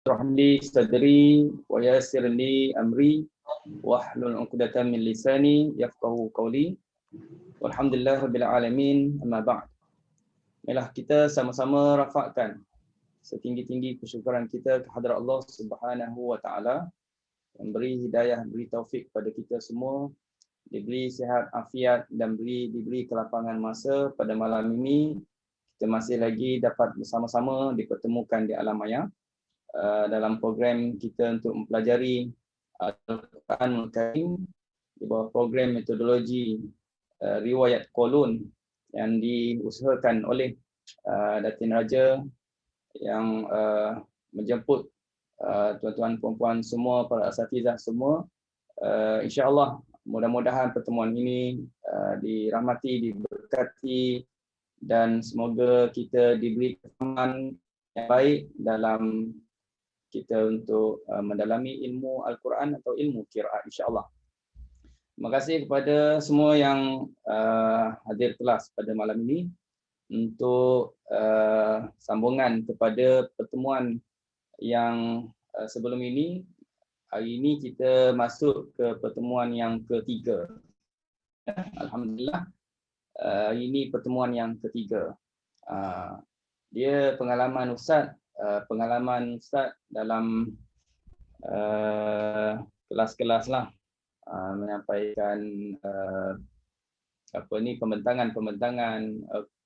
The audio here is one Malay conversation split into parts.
Shrah li sadri wa yassir li amri wahlul 'uqdatam min lisani yafqahu qawli. Walhamdulillahirabbil alamin. Amma ba'd. Marilah kita sama-sama rafakkan setinggi-tinggi kesyukuran kita kehadrat Allah Subhanahu wa taala yang beri hidayah, beri taufik kepada kita semua, diberi sihat afiat dan diberi kelapangan masa pada malam ini. Kita masih lagi dapat bersama-sama dipertemukan di alam maya dalam program kita untuk mempelajari Al-Quran Al-Karim di bawah program metodologi riwayat Qulun yang diusahakan oleh Datin Raja yang menjemput tuan-tuan puan-puan semua, para asatizah semua. InsyaAllah mudah-mudahan pertemuan ini dirahmati, diberkati dan semoga kita diberi kefahaman yang baik dalam kita untuk mendalami ilmu Al-Quran atau ilmu qiraat insya-Allah. Terima kasih kepada semua yang hadir kelas pada malam ini untuk sambungan kepada pertemuan yang sebelum ini. Hari ini kita masuk ke pertemuan yang ketiga. Alhamdulillah, hari ini pertemuan yang ketiga. Dia pengalaman Ustaz dalam kelas-kelas lah, menyampaikan pembentangan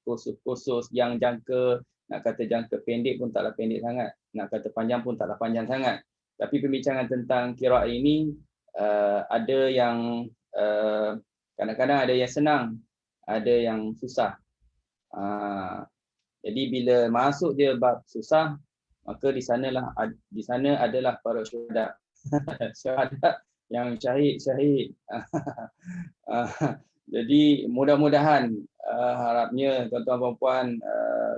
kursus yang jangka, nak kata jangka pendek pun taklah pendek sangat, nak kata panjang pun taklah panjang sangat. Tapi pembincangan tentang qiraat ini ada yang kadang-kadang ada yang senang, ada yang susah. Jadi bila masuk dia bab susah, maka di sana adalah para syuhada. Syuhada yang syahid. Jadi mudah-mudahan harapnya tuan-tuan puan-puan,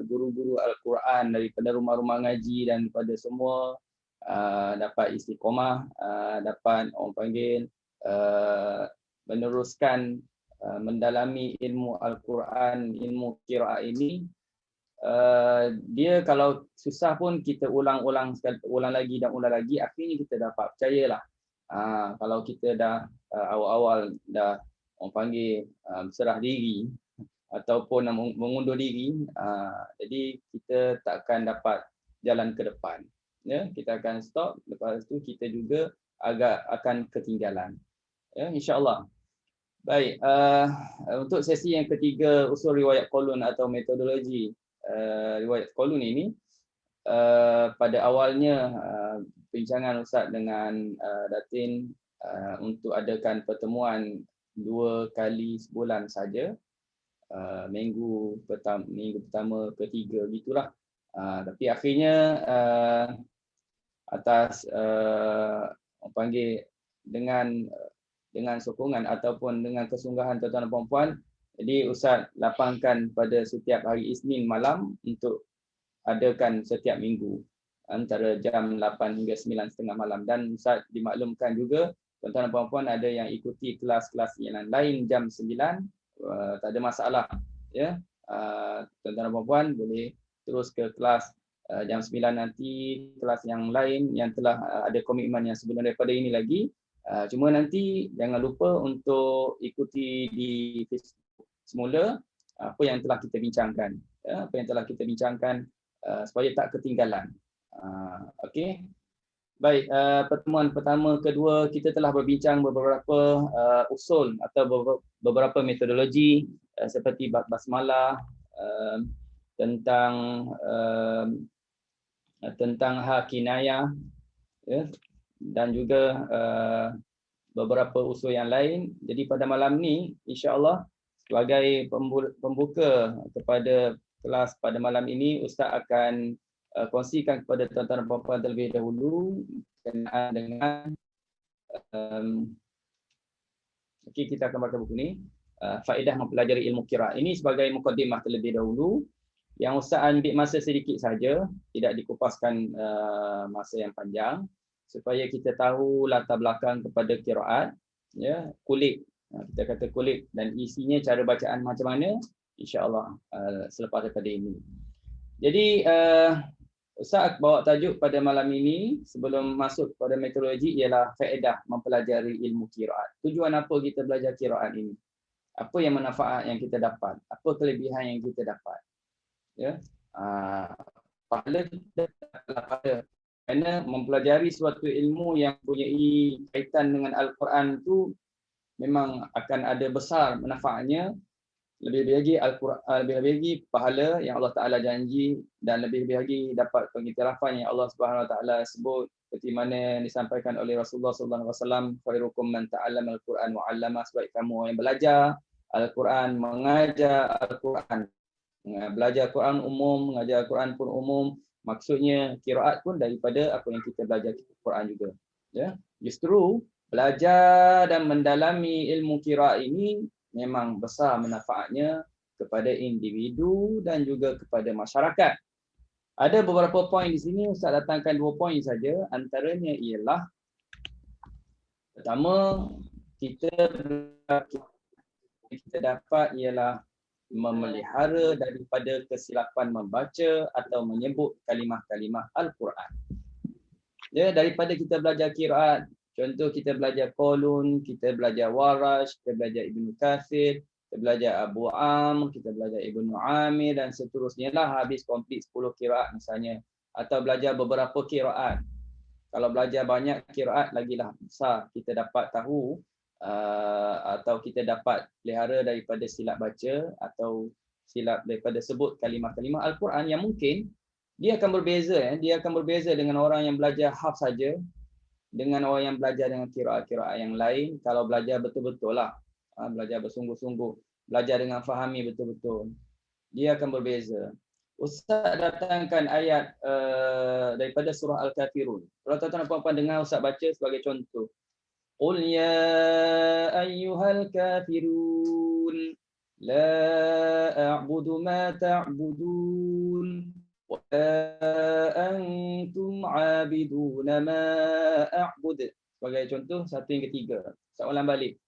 guru-guru Al-Quran daripada rumah-rumah ngaji dan pada semua dapat istiqomah, dapat orang panggil meneruskan mendalami ilmu Al-Quran, ilmu qiraat ini. Dia kalau susah pun kita ulang lagi, akhirnya kita dapat percayalah. Kalau kita dah awal-awal dah orang panggil berserah diri ataupun mengundur diri, jadi kita tak akan dapat jalan ke depan. Ya, kita akan stop, lepas tu kita juga agak akan ketinggalan. Ya, insya-Allah. Baik, untuk sesi yang ketiga usul riwayat Qulun atau metodologi riwayat Qulun ini, pada awalnya bincangan Ustaz dengan Datin untuk adakan pertemuan 2 kali sebulan saja, minggu pertama, ketiga gitulah. Tapi akhirnya atas orang panggil dengan sokongan ataupun dengan kesungguhan tuan-tuan dan puan-puan, jadi Ustaz lapangkan pada setiap hari Isnin malam untuk adakan setiap minggu antara jam 8 hingga 9.30 malam. Dan Ustaz dimaklumkan juga tuan-tuan dan puan-puan ada yang ikuti kelas-kelas yang lain jam 9, tak ada masalah. Ya, tuan-tuan dan puan-puan boleh terus ke kelas jam 9 nanti, kelas yang lain yang telah ada komitmen yang sebelum daripada ini lagi. Cuma nanti jangan lupa untuk ikuti di Facebook semula apa yang telah kita bincangkan, ya, supaya tak ketinggalan. Okey. Baik, pertemuan pertama, kedua, kita telah berbincang beberapa usul atau beberapa metodologi seperti bab basmalah, tentang hakinayah, ya, dan juga beberapa usul yang lain. Jadi pada malam ni insya-Allah sebagai pembuka kepada kelas pada malam ini, Ustaz akan kongsikan kepada tuan-tuan dan puan-puan terlebih dahulu berkenaan dengan kita akan baca buku ni, faedah mempelajari ilmu qiraat. Ini sebagai mukadimah terlebih dahulu yang Ustaz ambil masa sedikit saja, tidak dikupaskan masa yang panjang, supaya kita tahu latar belakang kepada qiraat, ya, kulit. Kita kata kulit, dan isinya cara bacaan macam mana, insya-Allah selepas daripada ini. Jadi Ustaz bawa tajuk pada malam ini sebelum masuk pada metodologi ialah faedah mempelajari ilmu qiraat. Tujuan apa kita belajar qiraat ini? Apa yang manfaat yang kita dapat? Apa kelebihan yang kita dapat? Ya. Pahala kita dapat pahala. Kerana mempelajari suatu ilmu yang mempunyai kaitan dengan Al-Quran tu memang akan ada besar manfaatnya. Lebih-lebih lagi Al-Quran, lebih-lebih lagi pahala yang Allah Taala janji dan lebih-lebih lagi dapat pengiktirafan yang Allah Subhanahu Wa Taala sebut seperti mana yang disampaikan oleh Rasulullah Sallallahu Alaihi Wasallam, khairukum man ta'allama al-Quran wa 'allama, sebaik kamu yang belajar Al-Quran, mengajar Al-Quran. Belajar Quran umum, mengajar Quran pun umum. Maksudnya qiraat pun daripada apa yang kita belajar Quran juga. Ya, justru belajar dan mendalami ilmu qiraat ini memang besar manfaatnya kepada individu dan juga kepada masyarakat. Ada beberapa poin di sini, Ustaz datangkan 2 poin saja. Antaranya ialah pertama, kita dapat ialah memelihara daripada kesilapan membaca atau menyebut kalimah-kalimah Al-Quran. Ya, daripada kita belajar qiraat, contoh kita belajar Qalun, kita belajar Warash, kita belajar Ibnu Katsir, kita belajar Abu Amr, kita belajar Ibnu Amir dan seterusnya lah, habis komplit 10 qiraat misalnya, atau belajar beberapa qiraat. Kalau belajar banyak qiraat lagilah besar kita dapat tahu atau kita dapat pelihara daripada silap baca atau silap daripada sebut kalimah-kalimah Al-Quran yang mungkin dia akan berbeza, dia akan berbeza dengan orang yang belajar hafz saja dengan orang yang belajar dengan qiraat-qiraat yang lain. Kalau belajar betul-betul lah, belajar bersungguh-sungguh, belajar dengan fahami betul-betul, dia akan berbeza. Ustaz datangkan ayat daripada surah Al-Kafirun. Kalau tuan-tuan dan puan-puan dengar Ustaz baca sebagai contoh. Qul ya ayyuhal kafirun la a'budu ma ta'budun wa antum 'abiduna ma a'bud. Sebagai contoh, satu yang ketiga. Saya ulang balik.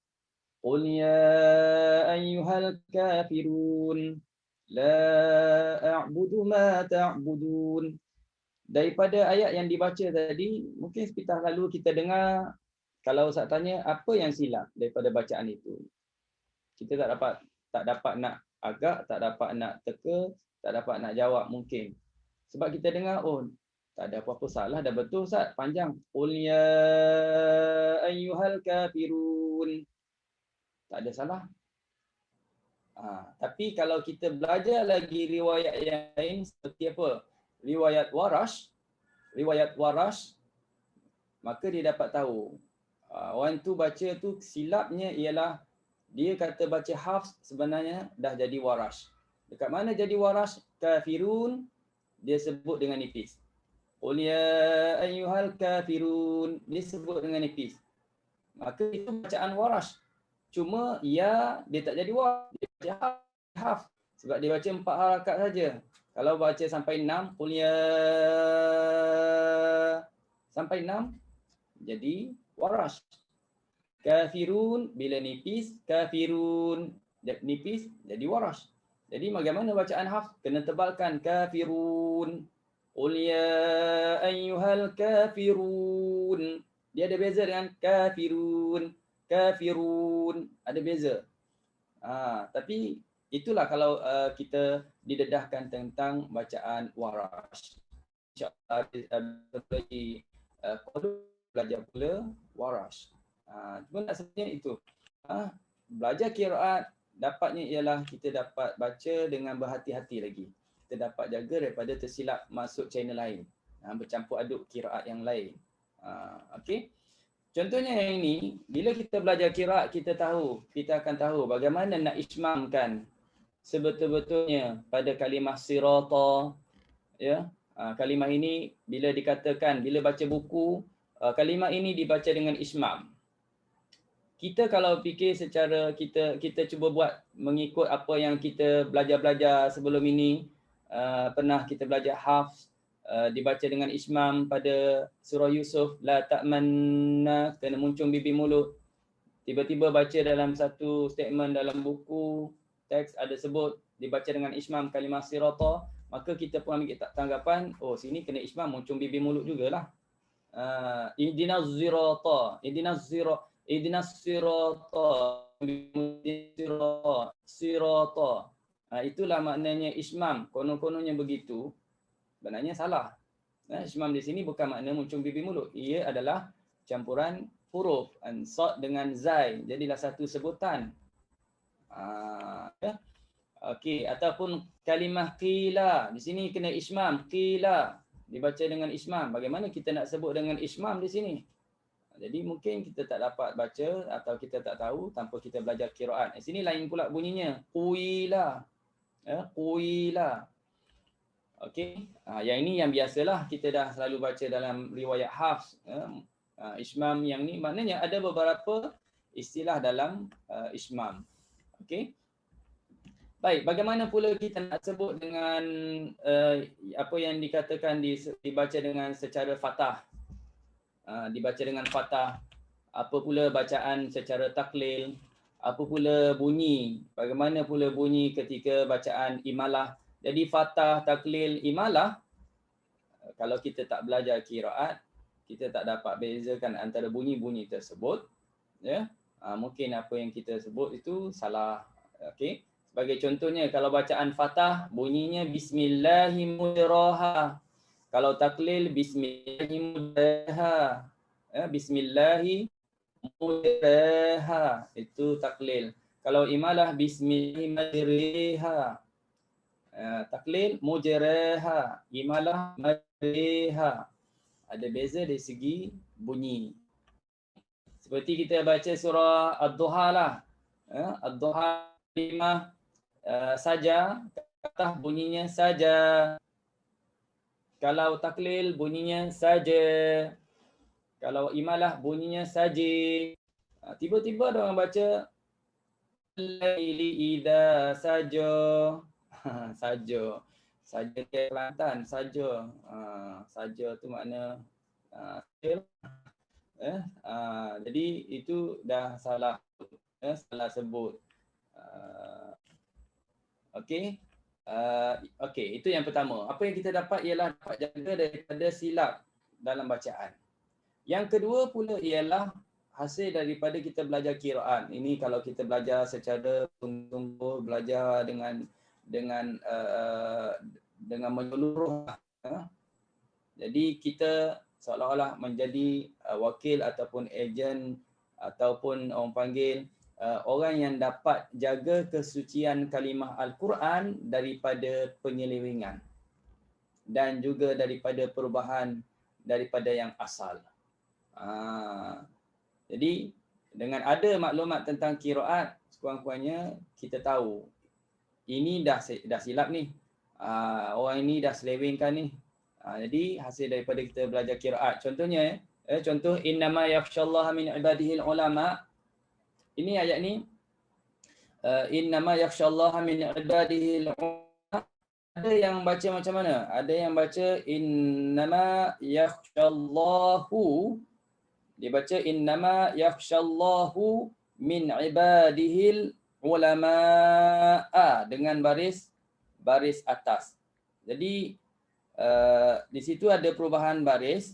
Qul ya ayyuhal kafirun la a'budu ma ta'budun. Daripada ayat yang dibaca tadi, mungkin sebentar lalu kita dengar, kalau Ustaz tanya apa yang silap daripada bacaan itu, kita tak dapat nak agak, tak dapat nak teka, tak dapat nak jawab mungkin. Sebab kita dengar, oh tak ada apa-apa salah, dah betul Ustaz, panjang. Qul ya ayyuhal kafirun. Tak ada salah. Tapi kalau kita belajar lagi riwayat yang lain seperti apa? Riwayat Warash, maka dia dapat tahu. Orang tu baca tu silapnya ialah dia kata baca hafz, sebenarnya dah jadi Warash. Dekat mana jadi Warash? Kafirun, dia sebut dengan nipis. Qul ya ayyuhal kafirun, dia sebut dengan nipis. Maka itu bacaan Warash. Cuma dia tak jadi Warash, dia baca hafz. Sebab dia baca 4 harakat saja. Kalau baca sampai 6, qul ya sampai 6 jadi Warash. Kafirun bila nipis, kafirun nipis jadi Warash. Jadi bagaimana bacaan hafz? Kena tebalkan kafirun. Qul ya ayyuhal kafirun. Dia ada beza dengan kafirun. Ada beza. Tapi itulah kalau kita didedahkan tentang bacaan Warash. InsyaAllah belajar pula Warash. Cuma nak sebenarnya itu. Belajar qiraat dapatnya ialah kita dapat baca dengan berhati-hati lagi. Kita dapat jaga daripada tersilap masuk channel lain. Bercampur aduk qiraat yang lain. Okey. Contohnya yang ini, bila kita belajar qiraat kita akan tahu bagaimana nak ismamkan sebetul-betulnya pada kalimah sirata, ya. Kalimah ini bila dikatakan, bila baca buku, kalimah ini dibaca dengan ismam. Kita kalau fikir secara kita cuba buat mengikut apa yang kita belajar sebelum ini, pernah kita belajar hafz, dibaca dengan ismam pada surah Yusuf, la ta'manna, kena muncung bibir mulut. Tiba-tiba baca dalam satu statement dalam buku teks ada sebut dibaca dengan ismam kalimah sirata, maka kita pun ambil tanggapan, oh sini kena ismam, muncung bibir mulut jugalah. Ihdinas sirata, ihdinas sirata, sirata. Itulah maknanya ismam. Konon-kononnya begitu, sebenarnya salah. Ismam di sini bukan makna muncung bibir mulut. Ia adalah campuran huruf sad dengan zai. Jadilah satu sebutan. Okey, ataupun kalimah qila. Di sini kena ismam, qila. Dibaca dengan ismam. Bagaimana kita nak sebut dengan ismam di sini? Jadi mungkin kita tak dapat baca atau kita tak tahu tanpa kita belajar qiraat. Di sini lain pula bunyinya. Qila. Qila. Okey. Yang ini yang biasalah kita dah selalu baca dalam riwayat Hafs. Ismam yang ni maknanya ada beberapa istilah dalam ismam. Okey. Baik, bagaimana pula kita nak sebut dengan apa yang dikatakan dibaca dengan secara fathah. Dibaca dengan fathah. Apa pula bacaan secara taklil, apa pula bunyi, bagaimana pula bunyi ketika bacaan imalah. Jadi fathah, taklil, imalah, kalau kita tak belajar qiraat, kita tak dapat bezakan antara bunyi-bunyi tersebut, ya. Mungkin apa yang kita sebut itu salah. Okey. Sebagai contohnya, kalau bacaan fathah, bunyinya Bismillahirrahmanirrahim. Kalau taklil, Bismillahirrahmanirrahim. Bismillahirrahmanirrahim. Itu taklil. Kalau imalah, Bismillahirrahmanirrahim. Taklil, mujraha. Imalah, majriha. Ada beza dari segi bunyi. Seperti kita baca surah Ad-Duha lah. Ad-Duha kalimah saja, kata bunyinya saja. Kalau taklil bunyinya saja. Kalau imalah bunyinya saji. Tiba-tiba ada orang baca laili idza saja. Saja. Saja dia Kelantan, saja. Saja tu makna jadi itu dah salah. Salah sebut. Okey. Okey, itu yang pertama. Apa yang kita dapat ialah dapat jaga daripada silap dalam bacaan. Yang kedua pula ialah hasil daripada kita belajar qiraat. Ini kalau kita belajar secara sungguh-sungguh, belajar dengan menyeluruh. Jadi kita seolah-olah menjadi wakil ataupun ejen ataupun orang panggil orang yang dapat jaga kesucian kalimah Al-Quran daripada penyelewengan dan juga daripada perubahan daripada yang asal. Jadi dengan ada maklumat tentang qiraat, sekurang-kurangnya kita tahu ini dah silap ni. Orang ini dah selewengkan ni. Jadi hasil daripada kita belajar qiraat. Contohnya, contoh innama yakhshallaha min ibadihil ulama. Ini ayat ni, innama yakhshallaha min ibadihil ulama. Ada yang baca macam mana? Ada yang baca innama yakhshallahu. Dia baca innama yakhshallahu min ibadihil ulama dengan baris atas. Jadi di situ ada perubahan baris.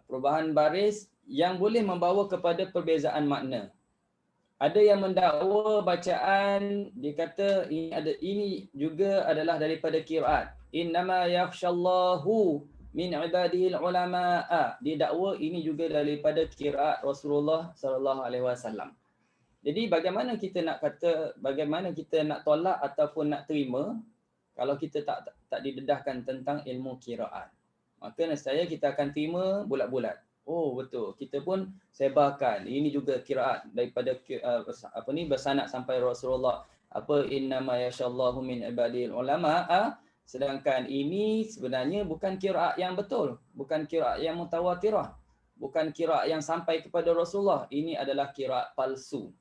Perubahan baris yang boleh membawa kepada perbezaan makna. Ada yang mendakwa bacaan, dia kata ini juga adalah daripada qiraat. Innama yakhshallahu min ibadihil ulama. Dia dakwa ini juga daripada qiraat Rasulullah sallallahu alaihi wasallam. Jadi bagaimana kita nak kata, bagaimana kita nak tolak ataupun nak terima kalau kita tak didedahkan tentang ilmu qiraat? Maka nescaya kita akan terima bulat-bulat. Oh betul, kita pun sebarkan. Ini juga qiraat daripada bersanad sampai Rasulullah. Innama yashallahu min ibadil ulama. Sedangkan ini sebenarnya bukan qiraat yang betul, bukan qiraat yang mutawatirah, bukan qiraat yang sampai kepada Rasulullah. Ini adalah qiraat palsu.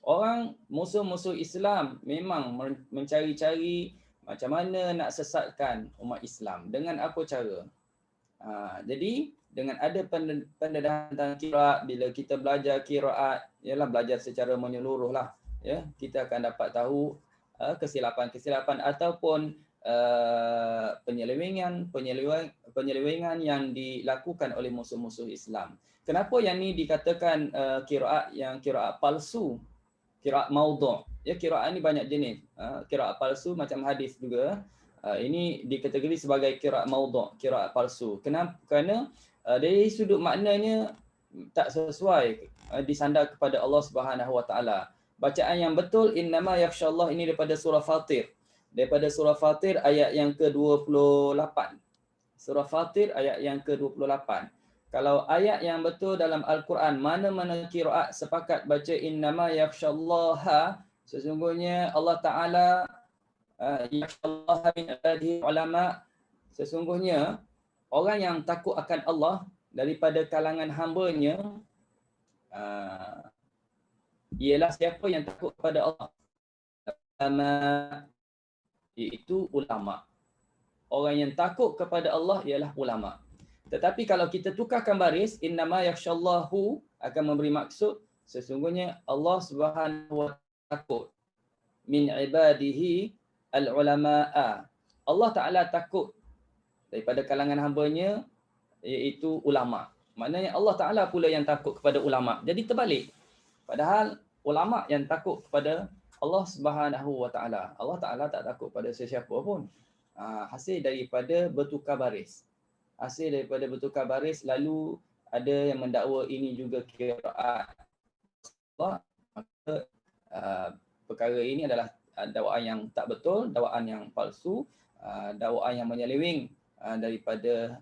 Orang musuh-musuh Islam memang mencari-cari macam mana nak sesatkan umat Islam. Dengan apa cara? Jadi dengan ada pendedahan tentang qiraat, bila kita belajar qiraat, ialah belajar secara menyeluruh lah, ya, kita akan dapat tahu kesilapan-kesilapan ataupun penyelewengan yang dilakukan oleh musuh-musuh Islam. Kenapa yang ni dikatakan qiraat palsu, qiraat maudhu'? Ya, qiraat ni banyak jenis. Qiraat palsu macam hadis juga. Ini dikategori sebagai qiraat maudhu', qiraat palsu. Kenapa? Kerana dari sudut maknanya tak sesuai disandar kepada Allah Subhanahu Wa Taala. Bacaan yang betul innama yakhshallah ini daripada surah Fatir. Daripada surah Fatir ayat yang ke-28. Surah Fatir ayat yang ke-28. Kalau ayat yang betul dalam Al-Quran, mana-mana qiraat sepakat baca innama yakhshallaha, sesungguhnya Allah Ta'ala yakhshallaha min ibadihi ulama, sesungguhnya orang yang takut akan Allah daripada kalangan hamba-Nya ialah siapa yang takut kepada Allah, iaitu ulama. Orang yang takut kepada Allah ialah ulama. Tetapi kalau kita tukarkan baris, innama yakhshallahu akan memberi maksud sesungguhnya Allah Subhanahu wa taala takut min ibadihi al-ulama'a. Allah Taala takut daripada kalangan hamba-Nya iaitu ulama. Maknanya Allah Taala pula yang takut kepada ulama. Jadi terbalik. Padahal ulama yang takut kepada Allah Subhanahu wa taala. Allah Taala tak takut pada sesiapa pun. Hasil daripada bertukar baris. Hasil daripada bertukar baris, lalu ada yang mendakwa ini juga qiraat Allah, maka perkara ini adalah dakwaan yang tak betul, dakwaan yang palsu, dakwaan yang menyeleweng daripada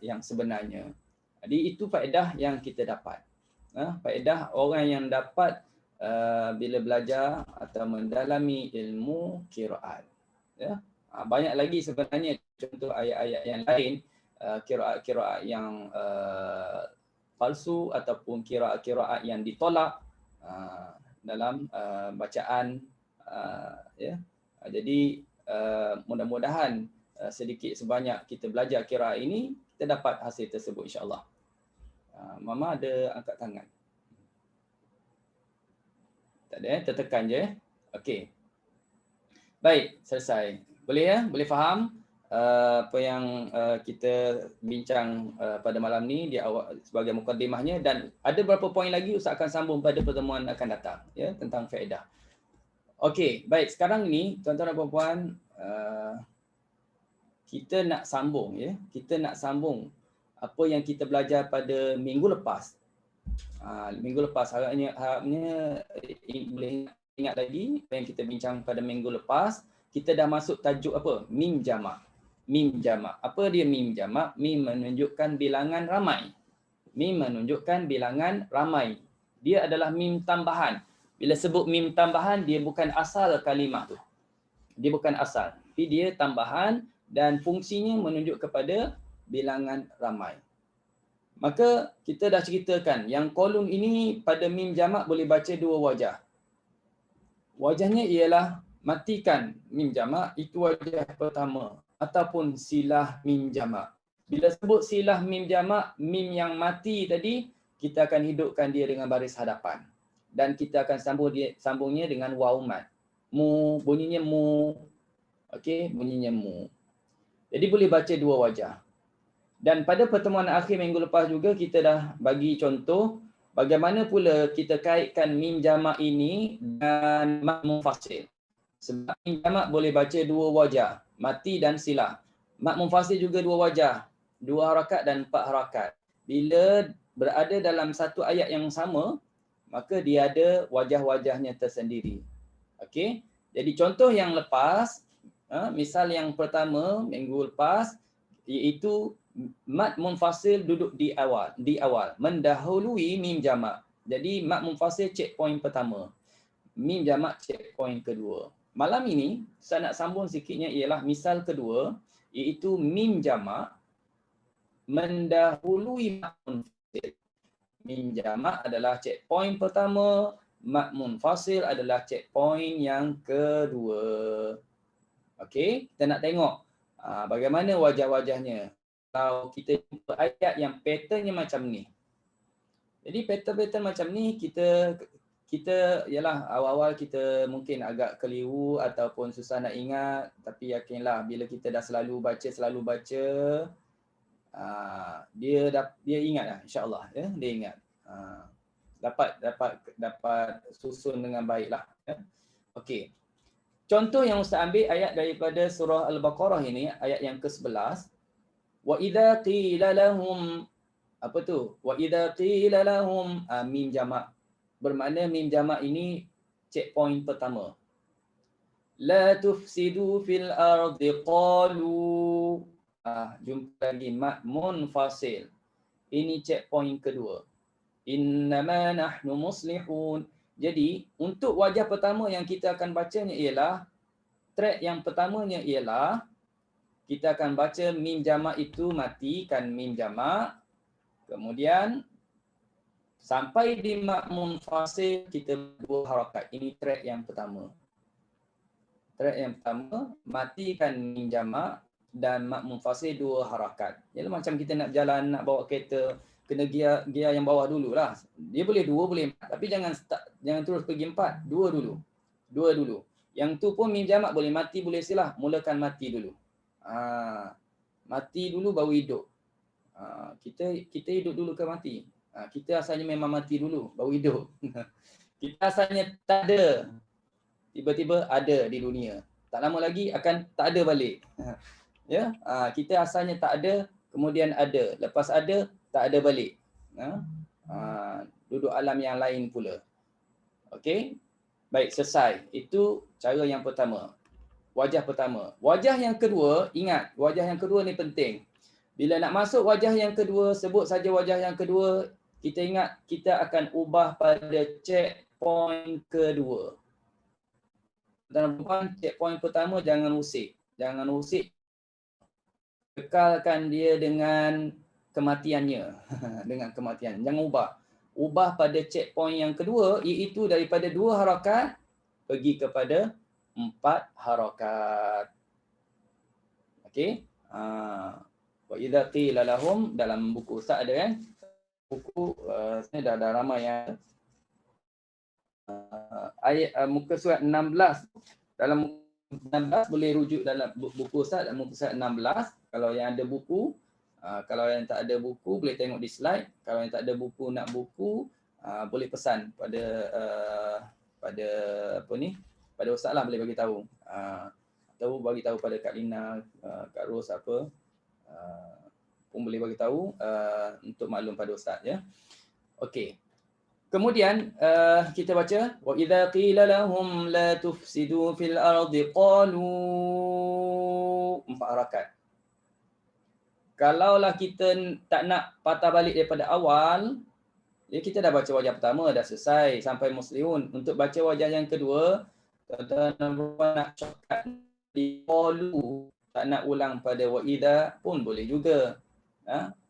yang sebenarnya. Jadi itu faedah yang kita dapat. Faedah orang yang dapat bila belajar atau mendalami ilmu qiraat. Ya. Banyak lagi sebenarnya contoh ayat-ayat yang lain, qiraat-qiraat yang palsu ataupun qiraat-qiraat yang ditolak dalam bacaan, ya. Jadi mudah-mudahan sedikit sebanyak kita belajar qiraat ini, kita dapat hasil tersebut insya-Allah. Mama ada angkat tangan? Tak ada, tertekan je. Okey. Baik, selesai. Boleh ya? Boleh faham apa yang kita bincang pada malam ni di awal sebagai mukadimahnya, dan ada beberapa poin lagi Ustaz akan sambung pada pertemuan akan datang ya tentang faedah. Okey, baik, sekarang ni tuan-tuan dan puan-puan, kita nak sambung ya. Kita nak sambung apa yang kita belajar pada minggu lepas. Minggu lepas harapnya boleh ingat lagi apa yang kita bincang pada minggu lepas. Kita dah masuk tajuk apa? Mim jamak. Mim jamak. Apa dia mim jamak? Mim menunjukkan bilangan ramai. Mim menunjukkan bilangan ramai. Dia adalah mim tambahan. Bila sebut mim tambahan, dia bukan asal kalimah tu. Dia bukan asal. Tapi dia tambahan dan fungsinya menunjuk kepada bilangan ramai. Maka kita dah ceritakan yang kolum ini pada mim jamak boleh baca dua wajah. Wajahnya ialah matikan mim jamak, itu wajah pertama, ataupun silah mim jamak. Bila sebut silah mim jamak, mim yang mati tadi, kita akan hidupkan dia dengan baris hadapan. Dan kita akan sambungnya dengan waw mat. Mu, bunyinya mu. Okey, bunyinya mu. Jadi boleh baca dua wajah. Dan pada pertemuan akhir minggu lepas juga kita dah bagi contoh bagaimana pula kita kaitkan mim jamak ini dan mat munfasil. Sebab mim jamak boleh baca dua wajah, mati dan silah. Mat munfasil juga dua wajah, 2 harakat dan 4 harakat. Bila berada dalam satu ayat yang sama, maka dia ada wajah-wajahnya tersendiri. Okey. Jadi contoh yang lepas, misal yang pertama minggu lepas, iaitu mat munfasil duduk di awal, mendahului mim jamak. Jadi mat munfasil checkpoint pertama, mim jamak checkpoint kedua. Malam ini saya nak sambung sikitnya ialah misal kedua, iaitu mim jamak mendahului mat munfasil. Mim jamak adalah checkpoint pertama, mat munfasil adalah checkpoint yang kedua. Okey, kita nak tengok bagaimana wajah-wajahnya. Kalau kita jumpa ayat yang patternnya macam ni. Jadi pattern-pattern macam ni kita kita ialah awal-awal kita mungkin agak keliru ataupun susah nak ingat, tapi yakinlah bila kita dah selalu baca, dia ingat lah, insya-Allah ya, dia ingat. Dapat susun dengan baiklah ya. Okey. Contoh yang Ustaz ambil ayat daripada surah Al-Baqarah ini, ayat yang ke-11. Wa idza qila lahum, apa tu? Wa idza qila lahum, mim jamak. Bermakna mim jamak ini checkpoint pertama. La tufsidu fil ardi qalu. Jumpa lagi mat munfasil. Ini checkpoint kedua. Innama nahnu muslihun. Jadi untuk wajah pertama yang kita akan bacanya ialah, track yang pertamanya ialah kita akan baca mim jamak itu, matikan mim jamak. Kemudian sampai di mat munfasil kita dua harakat. Ini track yang pertama. Track yang pertama, matikan mim jamak dan mat munfasil dua harakat. Ialah macam kita nak jalan, nak bawa kereta, kena gear yang bawah dululah. Dia boleh dua, boleh empat, tapi jangan terus pergi empat, dua dulu. Yang tu pun mim jamak boleh mati, boleh silah. Mulakan mati dulu. Mati dulu baru hidup. Kita hidup dulu ke mati? Kita asalnya memang mati dulu baru hidup. Kita asalnya tak ada, tiba-tiba ada di dunia. Tak lama lagi akan tak ada balik. Ya, kita asalnya tak ada, kemudian ada. Lepas ada, tak ada balik. Duduk alam yang lain pula. Okey? Baik, selesai. Itu cara yang pertama. Wajah pertama. Wajah yang kedua, ingat, wajah yang kedua ni penting. Bila nak masuk wajah yang kedua, sebut saja wajah yang kedua, kita ingat kita akan ubah pada checkpoint kedua. Dan checkpoint pertama jangan usik. Kekalkan dia dengan kematiannya. Dengan kematian. Jangan ubah. Ubah pada checkpoint yang kedua, iaitu daripada 2 harakat pergi kepada 4 harakat. Okey? Wa idza qila lahum, dalam buku Ustaz ada kan? Buku saya dah ramai yang ayat muka surat 16. Dalam 16 boleh rujuk dalam buku Ustaz, dalam muka surat 16. Kalau yang ada buku, kalau yang tak ada buku boleh tengok di slide. Kalau yang tak ada buku, nak buku, boleh pesan pada pada Ustaz lah, boleh bagi tahu. Atau bagi tahu pada Kak Lina, Kak Ros apa, pun boleh bagi tahu untuk maklum pada Ustaz ya. Okey. Kemudian kita baca wa idza qila lahum la tufsidu fil ardi qalu, 4 harakat. Kalaulah kita tak nak patah balik daripada awal, ya kita dah baca wajah pertama dah selesai sampai muslihun. Untuk baca wajah yang kedua, tuan-tuan nak shortcut di qalu, tak nak ulang pada wa idza pun boleh juga.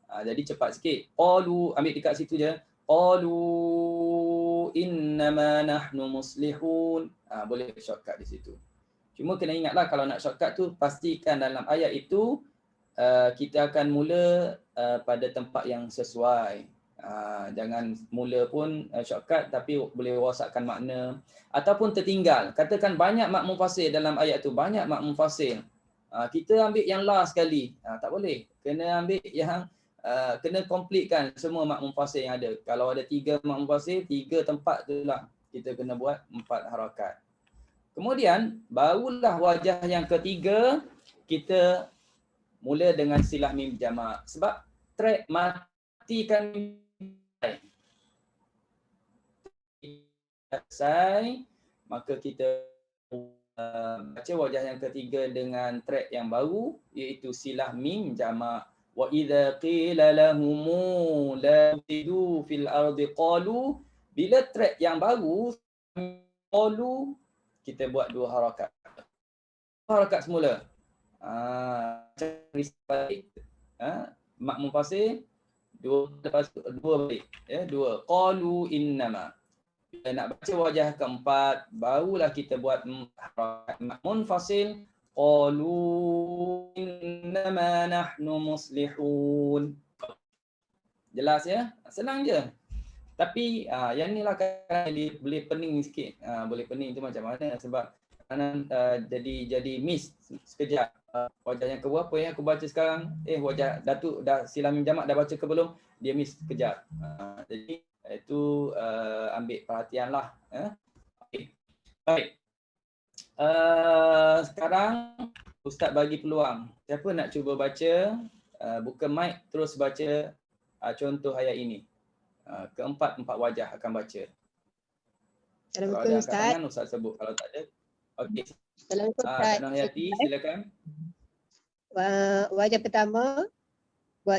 Jadi cepat sikit. Qalu, ambil dekat situ je. Qalu innama nahnu muslihun. Boleh shortcut di situ. Cuma kena ingatlah kalau nak shortcut tu, pastikan dalam ayat itu kita akan mula pada tempat yang sesuai. Jangan mula pun shortcut tapi boleh rosakkan makna ataupun tertinggal. Katakan banyak mak mufassir dalam ayat tu, banyak mak mufassir. Kita ambil yang last sekali. Tak boleh. Kena ambil yang kena completekan semua mak mufassir yang ada. Kalau ada 3 mak mufassir, 3 tempat tu lah kita kena buat 4 harakat. Kemudian barulah wajah yang ketiga kita mula dengan silah mim jamak. Sebab track matikan selesai, maka kita baca wajah yang ketiga dengan track yang baru, iaitu silah mim jamak. Wa idza qila lahum la tufsidu fil ardi qalu. Bila track yang baru qalu, kita buat 2 harakat. Harakat semula. Mak mufassir 2 lepas 2 balik ya, 2 qalu innama. Bila nak baca wajah keempat, barulah kita buat harakat munfasil. Qalu innama nahnu muslihun. Jelas ya? Senang je. Tapi yang ni lah kan boleh pening sikit. Boleh pening tu macam mana sebab jadi miss sekejap. Wajah yang keberapa yang aku baca sekarang, wajah Datuk dah sila minjamak dah baca ke belum? Dia miss sekejap. Jadi itu ambil perhatian lah. Okay. Baik. Sekarang Ustaz bagi peluang. Siapa nak cuba baca, buka mic terus baca contoh ayat ini. Keempat wajah akan baca. Kalau ada angkat tangan Ustaz sebut, kalau tak ada. Okey. Assalamualaikum Ustaz. Kak Noryati silakan. Wajah pertama, wa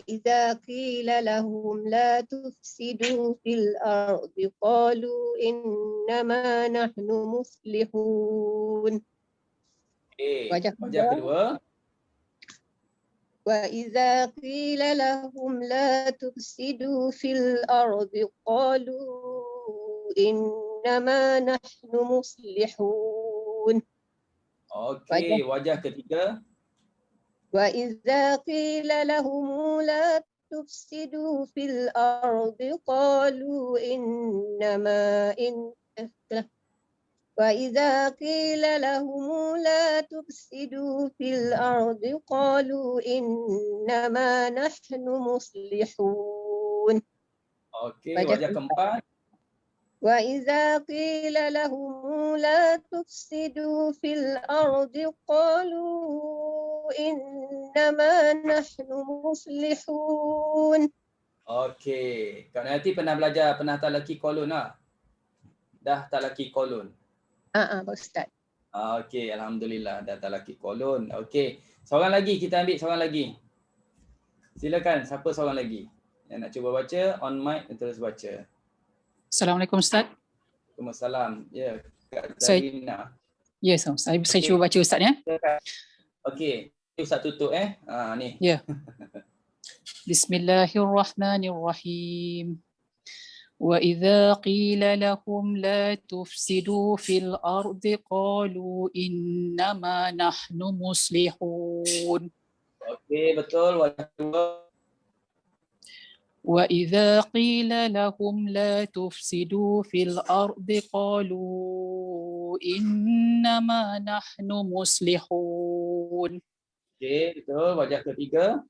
iza qila lahum la tufsidu fil ardi qalu innama nahnu muslihun. Wajah kedua. وَإِذَا قِيلَ لَهُمْ لَا تُفْسِدُوا فِي الْأَرْضِ قَالُوا إِنَّمَا نَحْنُ مُصْلِحُونَ. Okey, wajah ketiga. وَإِذَا قِيلَ لَهُمْ لَا تُفْسِدُوا فِي الْأَرْضِ قَالُوا وَإِذَا قِيلَ لَهُمْ لَا تُفْسِدُوا فِي الْأَرْضِ قَالُوا إِنَّمَا نَحْنُ مُصْلِحُونَ. Okey, wajah keempat. وَإِذَا قِيلَ لَهُمْ لَا تُفْسِدُوا فِي الْأَرْضِ قَالُوا إِنَّمَا نَحْنُ مُصْلِحُونَ. Okey, Kak Noryati pernah talaki kolon lah? Dah talaki kolon? Pak Ustaz. Okey, alhamdulillah dah talaki kolon. Okey, seorang lagi, kita ambil seorang lagi. Silakan, siapa seorang lagi yang nak cuba baca, on mic terus baca. Assalamualaikum Ustaz. Waalaikumsalam. Ya, Kak Zarina. Yes, saya cuba baca Ustaz ya. Okey, Ustaz tutup ni. Ya. Bismillahirrahmanirrahim. وَإِذَا قِيلَ لَهُمْ لَا تُفْسِدُوا فِي الْأَرْضِ قَالُوا إِنَّمَا نَحْنُ مُصْلِحُونَ. Okey, betul. Wajah kedua. وَإِذَا قِيلَ لَهُمْ لَا تُفْسِدُوا فِي الْأَرْضِ قَالُوا إِنَّمَا نَحْنُ مُصْلِحُونَ. Okey, betul. Wajah ketiga.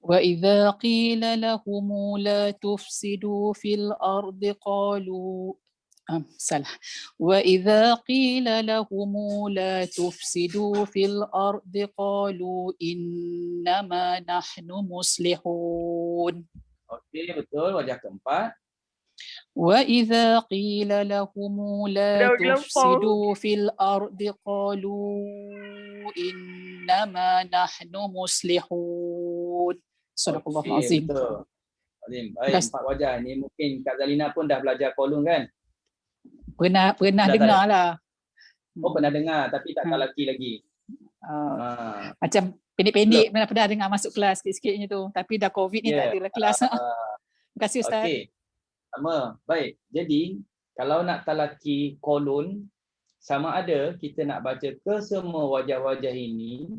وَإِذَا قِيلَ لَهُمْ لَا تُفْسِدُوا فِي الْأَرْضِ قَالُوا وَإِذَا قِيلَ لَهُمْ لَا تُفْسِدُوا فِي الْأَرْضِ قَالُوا إِنَّمَا نَحْنُ مُصْلِحُونَ. Okey, betul. Wajah keempat. وَإِذَا قِيلَ لَهُمْ لَا تُفْسِدُوا فِي الْأَرْضِ قَالُوا إِنَّمَا نَحْنُ مُصْلِحُونَ. Sadaqallahul Azim. Betul. Baik, empat wajah ni mungkin Kak Zalina pun dah belajar kolon kan? Pernah dengar lah. Oh, pernah dengar tapi tak talaki lagi. Macam pendek-pendek pernah dengar masuk kelas sikit-sikitnya tu. Tapi dah COVID ni tak ada kelas. Terima kasih Ustaz. Okey. Sama. Baik. Jadi, kalau nak talaki kolon, sama ada kita nak baca ke semua wajah-wajah ini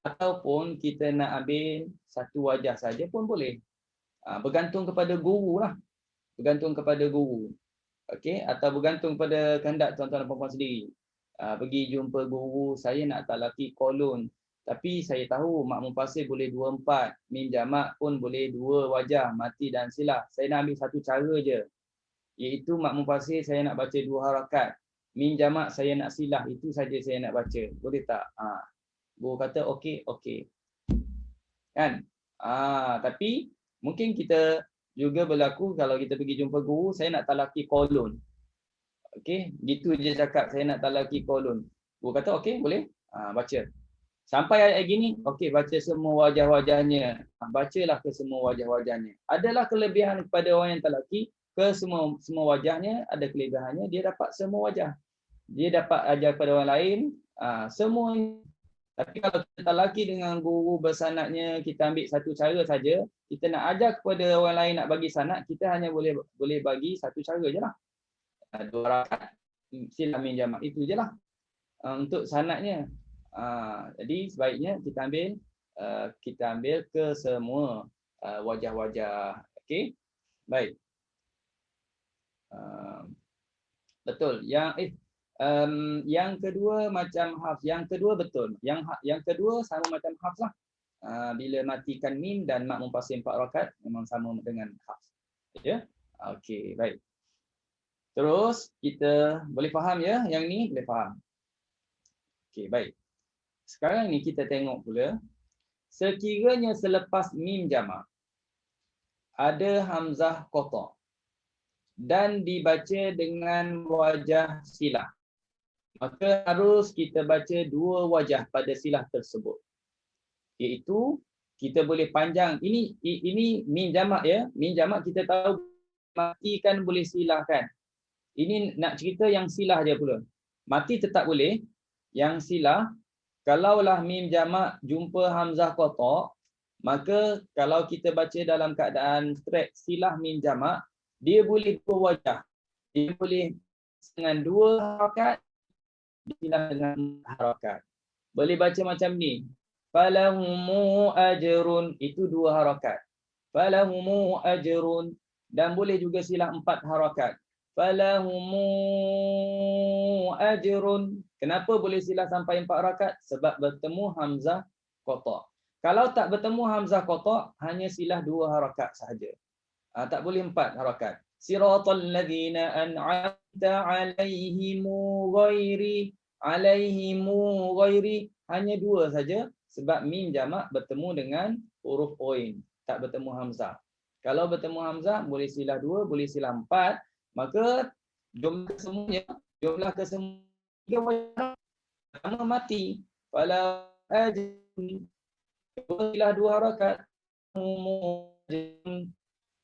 ataupun kita nak ambil satu wajah saja pun boleh. Bergantung kepada guru lah. Bergantung kepada guru. Okey, atau bergantung pada kehendak tuan-tuan dan puan-puan sendiri. Pergi jumpa guru, saya nak talaki kolon. Tapi saya tahu makmum pasir boleh 2/4, mim jamak pun boleh 2 wajah, mati dan silah. Saya nak ambil satu cara je. Iaitu makmum pasir saya nak baca 2 harakat. Mim jamak saya nak silah, itu saja saya nak baca. Boleh tak? Guru kata okey. Kan? Tapi mungkin kita juga berlaku kalau kita pergi jumpa guru, saya nak talaki kolon. Okey, gitu je cakap saya nak talaki kolon. Guru kata okey, boleh? Baca. Sampai ayat gini, okey, baca semua wajah-wajahnya. Bacalah ke semua wajah-wajahnya. Adalah kelebihan kepada orang yang talaki, ke semua wajahnya, ada kelebihannya, dia dapat semua wajah. Dia dapat ajar kepada orang lain, semua. Tapi kalau kita talaki dengan guru bersanadnya, kita ambil satu cara saja, kita nak ajar kepada orang lain nak bagi sanad, kita hanya boleh bagi satu cara je lah. 2 rakaat, silah mim jamak, itu je lah untuk sanadnya. Jadi sebaiknya kita ambil ke semua wajah-wajah. Okey. Baik. Betul. Yang kedua macam hafz. Yang kedua betul. Yang kedua sama macam hafz lah. Bila matikan mim dan mak munfasil 4 rakaat memang sama dengan hafz. Ya. Okey, baik. Terus kita boleh faham ya, yang ni boleh faham. Okey, baik. Sekarang ni kita tengok pula, sekiranya selepas mim jamak ada hamzah qata dan dibaca dengan wajah silah, maka harus kita baca dua wajah pada silah tersebut. Iaitu kita boleh panjang, ini mim jamak ya. Mim jamak kita tahu mati kan boleh silahkan. Ini nak cerita yang silah je pula. Mati tetap boleh. Yang silah, kalaulah mim jamak jumpa hamzah qata, maka kalau kita baca dalam keadaan straight silah mim jamak, dia boleh dua wajah. Dia boleh dengan 2 harakat, silah dengan 4 harakat. Boleh baca macam ni. Falahumu ajrun, itu 2 harakat. Falahumu ajrun, dan boleh juga silah 4 harakat. Falahumu ajrun. Kenapa boleh silah sampai 4 harakat? Sebab bertemu hamzah qata. Kalau tak bertemu hamzah qata, hanya silah 2 harakat sahaja. Tak boleh 4 harakat. Siratal ladzina an'amta 'alaihimu ghairi, 'alaihimu ghairi, hanya 2 saja sebab mim jamak bertemu dengan huruf oin, tak bertemu hamzah. Kalau bertemu hamzah boleh silah 2, boleh silah 4, maka jumlah kesemuanya 3 wajah. Pertama mati, fala ajrun, silah 2 harakat,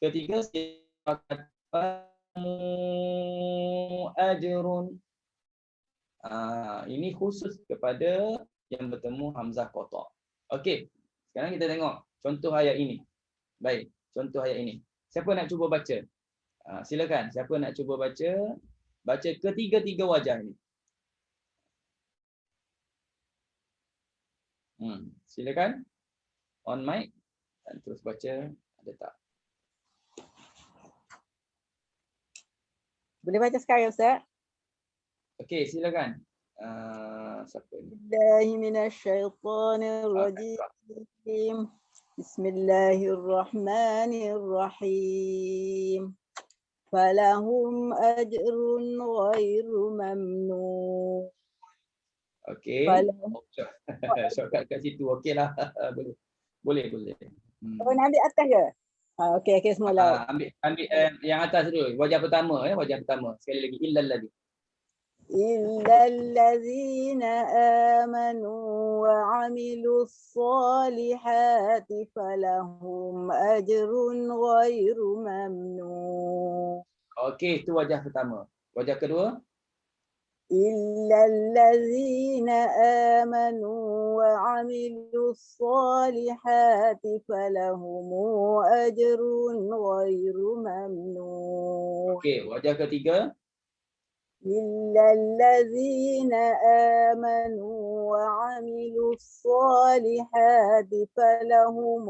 ketiga silah ajrun. Ini khusus kepada yang bertemu hamzah qata. Okey. Sekarang kita tengok contoh ayat ini. Baik, contoh ayat ini. Siapa nak cuba baca? Silakan. Siapa nak cuba baca? Baca ketiga-tiga wajah ini. Silakan. On mic dan terus baca. Ada tak? Boleh baca sekarang Ustaz? Okey, silakan. Siapa ni? Billahi minasyaitonirrajim. Bismillahirrahmanirrahim. Falahum ajrun ghairu mamnun. Okey. Shortcut kat situ. Okeylah. Boleh. Oh, nak ambil atas ke? Okey semula. Ambil yang atas dulu. Wajah pertama ya, wajah pertama. Sekali lagi illal ladzi. Illal ladzina amanu wa 'amilus solihati falahum ajrun ghairu mamnun. Okey, itu wajah pertama. Wajah kedua? Illal ladzina amanu wa 'amilus solihati falahum ajrun ghairu mamnun. Okey, wajah ketiga? Illal ladzina amanu wa 'amilus solihati falahum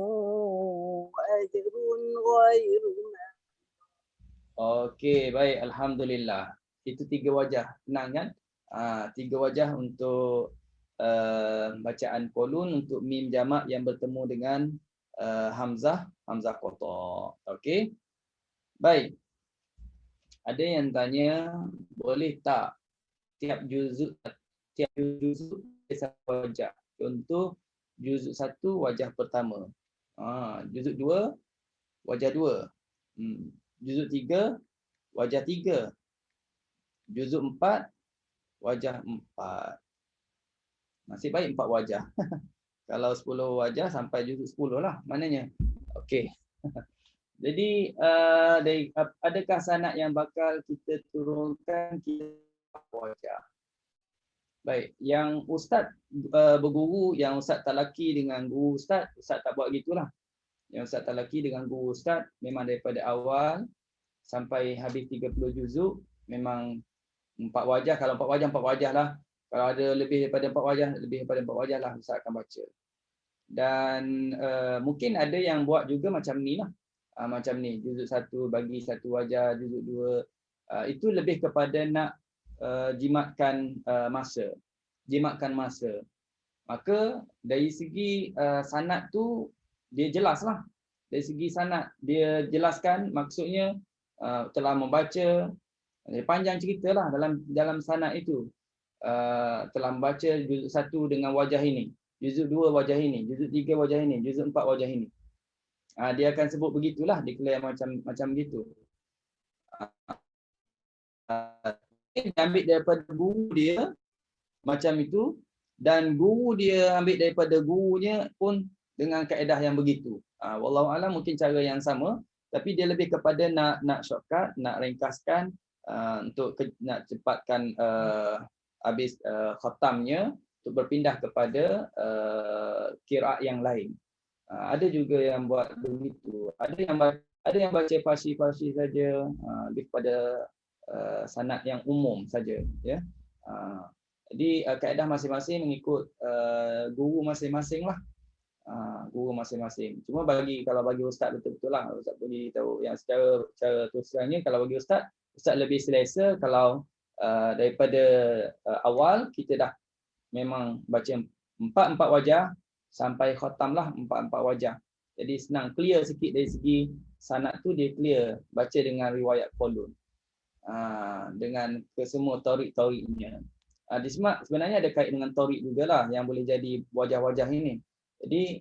ajrun ghairu mamnun. Okey, baik, alhamdulillah. Itu 3 wajah. Senang kan? 3 wajah untuk bacaan qulun untuk mim jamak yang bertemu dengan hamzah qata. Okey. Baik. Ada yang tanya, boleh tak tiap juzuk satu wajah. Contoh juzuk 1 wajah pertama. Juzuk 2 wajah 2. Juzuk 3 wajah 3. Juzuk 4 wajah 4. Nasib baik 4 wajah. Kalau 10 wajah sampai juzuk 10 lah maknanya. Okey. Jadi adakah sanad yang bakal kita turunkan kita wajah? Baik, yang ustaz berguru, yang ustaz talaki dengan guru ustaz tak buat gitulah. Yang ustaz talaki dengan guru ustaz memang daripada awal sampai habis 30 juzuk memang 4 wajah. Kalau 4 wajah lah. Kalau ada lebih daripada 4 wajah, lebih daripada 4 wajah lah ustaz akan baca. Dan mungkin ada yang buat juga macam ni lah. Macam ni, juzuk 1 bagi 1 wajah, juzuk 2. Itu lebih kepada nak jimatkan masa. Jimatkan masa. Maka dari segi sanad tu dia jelas lah. Dari segi sanad dia jelaskan, maksudnya telah membaca, panjang cerita lah dalam sanad itu. Telah membaca juzuk 1 dengan wajah ini, juzuk 2 wajah ini, juzuk 3 wajah ini, juzuk 4 wajah ini. Dia akan sebut begitulah, declare macam begitu. Dia ambil daripada guru dia macam itu, dan guru dia ambil daripada gurunya pun dengan kaedah yang begitu. Wallahu alam, mungkin cara yang sama, tapi dia lebih kepada nak shortcut, nak ringkaskan, untuk nak cepatkan habis khatamnya, untuk berpindah kepada qiraat yang lain. Ada juga yang buat begitu. Ada yang baca farsi saja, lebih kepada sanad yang umum saja, ya. Jadi kaedah masing-masing mengikut guru masing-masing lah. Guru masing-masing. Cuma kalau bagi ustaz betul-betul lah, ustaz boleh tahu yang secara terus terangnya, kalau bagi ustaz lebih selesa kalau daripada awal kita dah memang baca 4 wajah sampai khatam lah 4 wajah. Jadi senang, clear sikit dari segi sanad tu, dia clear baca dengan riwayat kolon. Dengan kesemua torik-toriknya. Sebenarnya ada kait dengan torik jugalah yang boleh jadi wajah-wajah ini. Jadi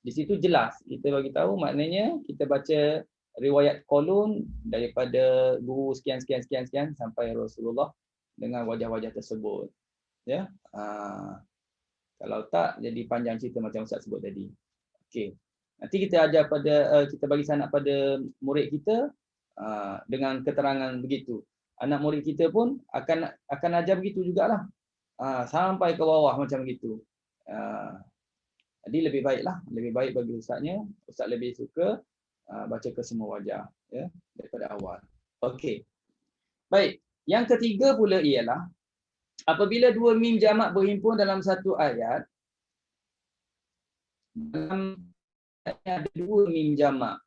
di situ jelas kita bagi tahu, maknanya kita baca riwayat kolon daripada guru sekian sampai Rasulullah dengan wajah-wajah tersebut. Ya. Kalau tak jadi panjang cerita macam Ustaz sebut tadi. Okey. Nanti kita ajar kita bagi sanad pada murid kita dengan keterangan begitu. Anak murid kita pun akan ajar begitu jugalah. Sampai ke bawah macam begitu. Jadi lebih baik bagi ustaznya. Ustaz lebih suka baca ke semua wajah, ya, daripada awal. Okey. Baik, yang ketiga pula ialah apabila 2 mim jamak berhimpun dalam satu ayat, dalam ada 2 mim jamak.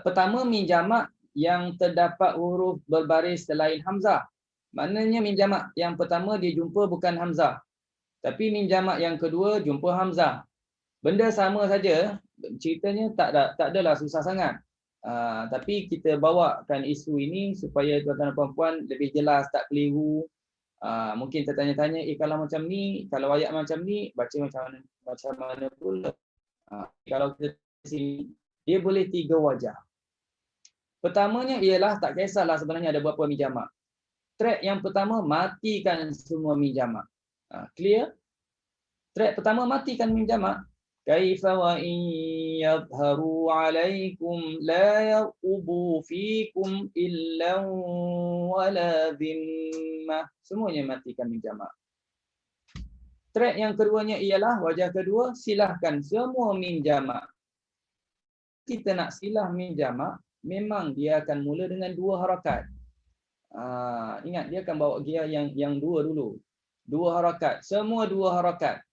Pertama, mim jamak yang terdapat huruf berbaris selain hamzah. Maknanya mim jamak yang pertama dia jumpa bukan hamzah, tapi mim jamak yang kedua jumpa hamzah. Benda sama saja, ceritanya tak adalah susah sangat. Tapi kita bawakan isu ini supaya tuan-tuan dan puan-puan lebih jelas, tak keliru. Mungkin tertanya-tanya, kalau macam ni, kalau ayat macam ni, baca macam mana pula? Kalau kita sini, dia boleh 3 wajah. Pertamanya ialah tak kisahlah sebenarnya ada berapa mim jamak. Track yang pertama, matikan semua mim jamak. Clear? Track pertama, matikan mim jamak. Kaifa wa in yadhharu alaikum la yarqubu fikum illa wala dhimmah. Semuanya matikan mim jamak. Track yang keduanya ialah wajah kedua, silahkan semua mim jamak. Kita nak silah mim jamak, memang dia akan mula dengan 2 harakat. Ingat, dia akan bawa gia yang 2 dulu. 2 harakat, semua 2 harakat.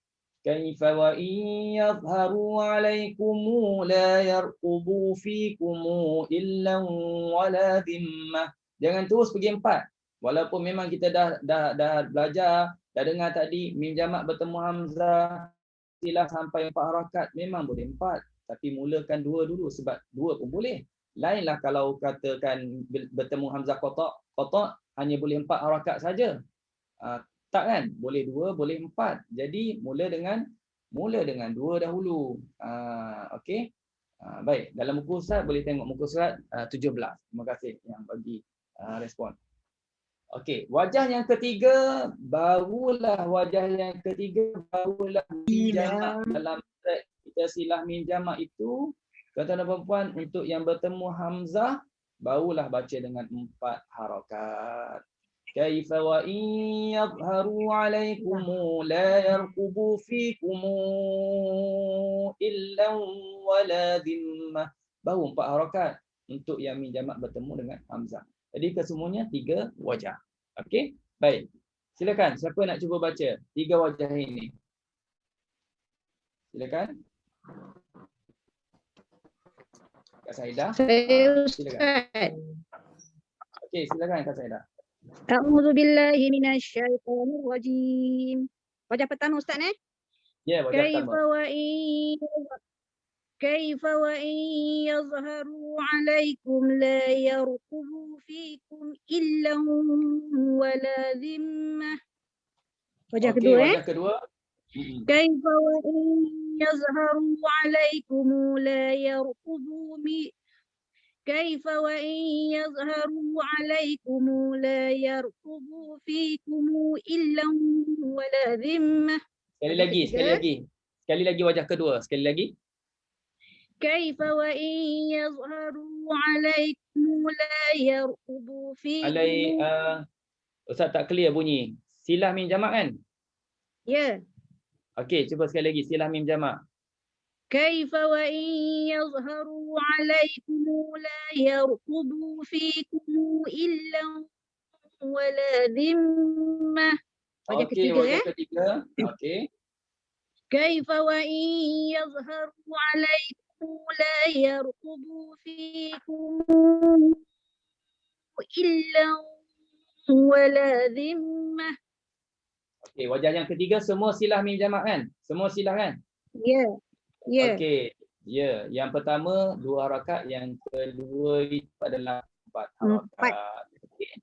Kaifa wa in yadhharu alaikum la yarqubu fikum illa wala dhimmah. Jangan terus pergi 4. Walaupun memang kita dah belajar, dah dengar tadi mim jamak bertemu hamzah, silah sampai 4 harakat, memang boleh 4. Tapi mulakan 2 dulu, sebab 2 pun boleh. Lainlah kalau katakan bertemu hamzah qata' hanya boleh 4 harakat saja. Tak kan? Boleh 2, boleh 4. Jadi mula dengan 2 dahulu. Okey. Baik, dalam muka surat boleh tengok muka surat 17. Terima kasih yang bagi respon. Okey, wajah yang ketiga barulah mim jamak dalam kita silah mim jamak itu. Tuan-tuan dan puan-puan, untuk yang bertemu hamzah barulah baca dengan 4 harakat. Kaifa wa in yadhharu alaikum la yarqubu fikum illa wala dhimmah. Baru 4 harakat untuk yang mim jamak bertemu dengan hamzah. Jadi kesemuanya 3 wajah. Okey? Baik. Silakan, siapa nak cuba baca 3 wajah ini? Silakan. Kak Saidah. Saya Silakan. Ustaz. Okey, silakan Kak Saidah. A'udzu billahi minasyaitonir rajim. Wajah pertama Ustaz Ya, wajah pertama. Kaifa wa in yazharu 'alaikum la yarqubu fikum illa wala dhimmah. Wajah Okey, kedua wajah kedua. Kaifa wa in yazharu 'alaikum la yarqubu كيف وإن يظهروا عليكم لا يرقبوا فيكم إلا ولا ذمة. Sekali lagi wajah kedua. Sekali lagi. كيف وإن يظهروا عليكم لا يرقبوا فيكم. Ustaz tak clear bunyi. Silah mim jamak kan? Ya. Okey, cuba sekali lagi silah mim jamak. كيف وإن يظهروا عليكم لا يرقبوا فيكم إلا ولا ذمة. Wajah Okey, ketiga wajah ketiga. Okey. كيف وإن يظهروا عليكم لا يرقبوا فيكم إلا ولا ذمة. Okey, wajah yang ketiga semua silah mim jamak kan? Semua silah kan? Ya. Ya. Okey. Ya, yang pertama 2 harakat, yang kedua itu adalah 4 harakat. Okey.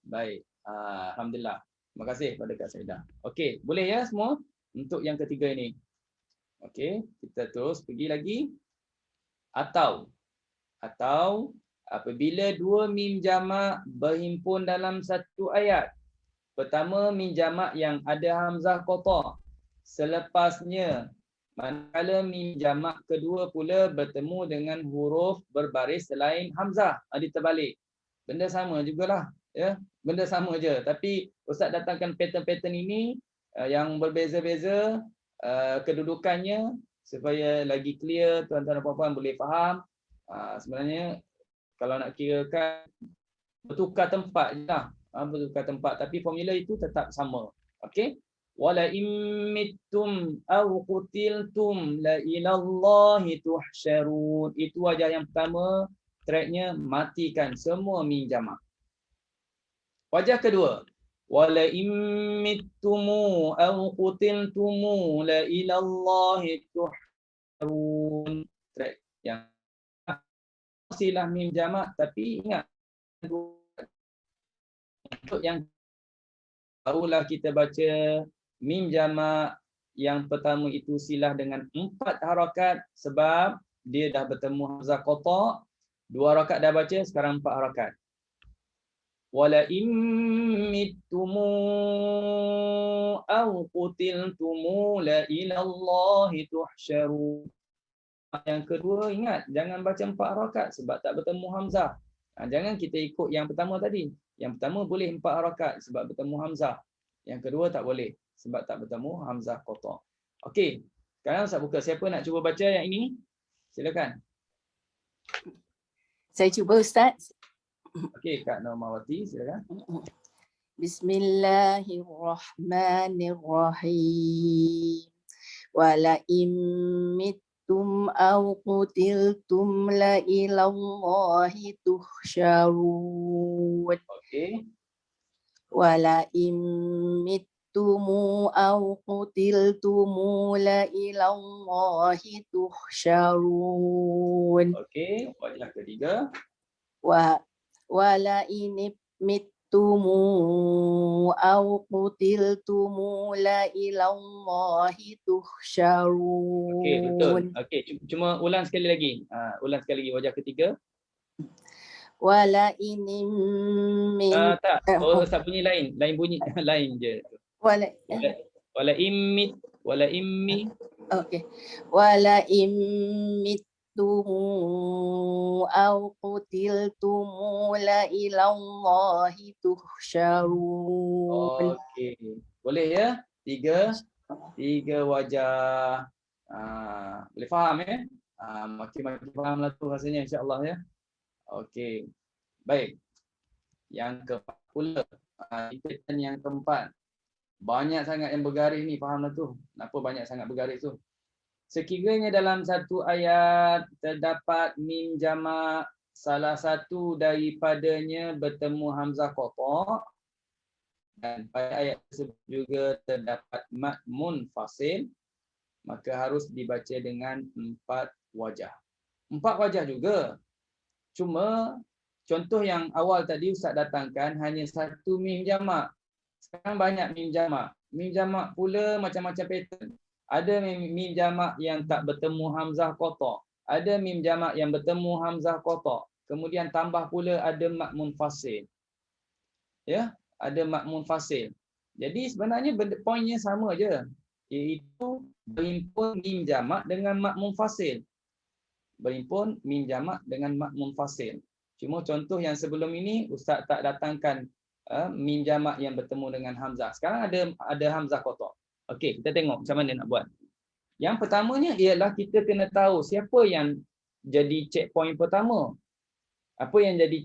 Baik. Alhamdulillah. Terima kasih kepada Kak Saidah. Okey, boleh ya semua untuk yang ketiga ini. Okey, kita terus pergi lagi. Atau apabila 2 mim jamak berhimpun dalam satu ayat. Pertama mim jamak yang ada hamzah qata. Selepasnya manakala mim jamak kedua pula bertemu dengan huruf berbaris selain hamzah, diterbalik. Benda sama jugalah, ya. Benda sama je, tapi Ustaz datangkan pattern-pattern ini yang berbeza-beza kedudukannya supaya lagi clear tuan-tuan dan puan-puan boleh faham. Sebenarnya kalau nak kirakan bertukar tempat jelah, bertukar tempat, tapi formula itu tetap sama. Okey. Wala immittum aw qutiltum la ilallahi tuhsyarun. Itu wajah yang pertama, tracknya matikan semua mim jamak. Wajah kedua, wala immittum aw qutiltum la ilallahi tuhsyarun. Track yang silah mim jamak, tapi ingat untuk yang barulah kita baca mim jamak yang pertama itu silah dengan 4 harakat sebab dia dah bertemu hamzah qata. 2 harakat dah baca, sekarang 4 harakat. Wala immittum aw qutiltum la ilallahi tuhsyarun. Yang kedua ingat jangan baca 4 harakat sebab tak bertemu hamzah. Jangan kita ikut yang pertama tadi. Yang pertama boleh 4 harakat sebab bertemu hamzah. Yang kedua tak boleh sebab tak bertemu hamzah qata. Okey. Sekarang saya buka, siapa nak cuba baca yang ini? Silakan. Saya cuba Ustaz. Okey, Kak Normawati silakan. Bismillahirrahmanirrahim. Wala immittum aw qutiltum la ilallahi tuhsyarun. Okey. Wala immittum aw qutiltum la ilallahi tuhsyarun. Okey, wajah ketiga. Wala immittum aw qutiltum la ilallahi tuhsyarun. Okey, betul. Okey, cuma ulang sekali lagi. Ulang sekali lagi wajah ketiga. Wala inim min Tak. Tak bunyi lain. Lain bunyi lain je. Wala immi. Okey. Wala immittum aw qutiltum la ilallahi tuhsyarun. Okey. Boleh ya? Tiga wajah. Boleh faham ya? Makin fahamlah tu rasanya insya-Allah ya. Okey. Baik. Yang keempat pula. Tingkatan yang keempat. Banyak sangat yang bergaris ni, fahamlah tu. Kenapa banyak sangat bergaris tu? sekiranya dalam satu ayat terdapat mim jamak, salah satu daripadanya bertemu hamzah qata, dan pada ayat tersebut juga terdapat mad munfasil, maka harus dibaca dengan 4 wajah. 4 wajah juga. Cuma contoh yang awal tadi Ustaz datangkan hanya satu mim jamak. Sekarang banyak mim jamak. Mim jamak pula macam-macam pattern. Ada mim jamak yang tak bertemu hamzah qata. Ada mim jamak yang bertemu hamzah qata. Kemudian tambah pula ada mad munfasil. Ya, ada mad munfasil. Jadi sebenarnya poinnya sama je, iaitu berhimpun mim jamak dengan mad munfasil. Berhimpun mim jamak dengan mad munfasil. Cuma contoh yang sebelum ini Ustaz tak datangkan mim jamak yang bertemu dengan hamzah. Sekarang ada hamzah qata. Okey, kita tengok macam mana nak buat. Yang pertamanya ialah kita kena tahu siapa yang jadi checkpoint pertama. Apa yang jadi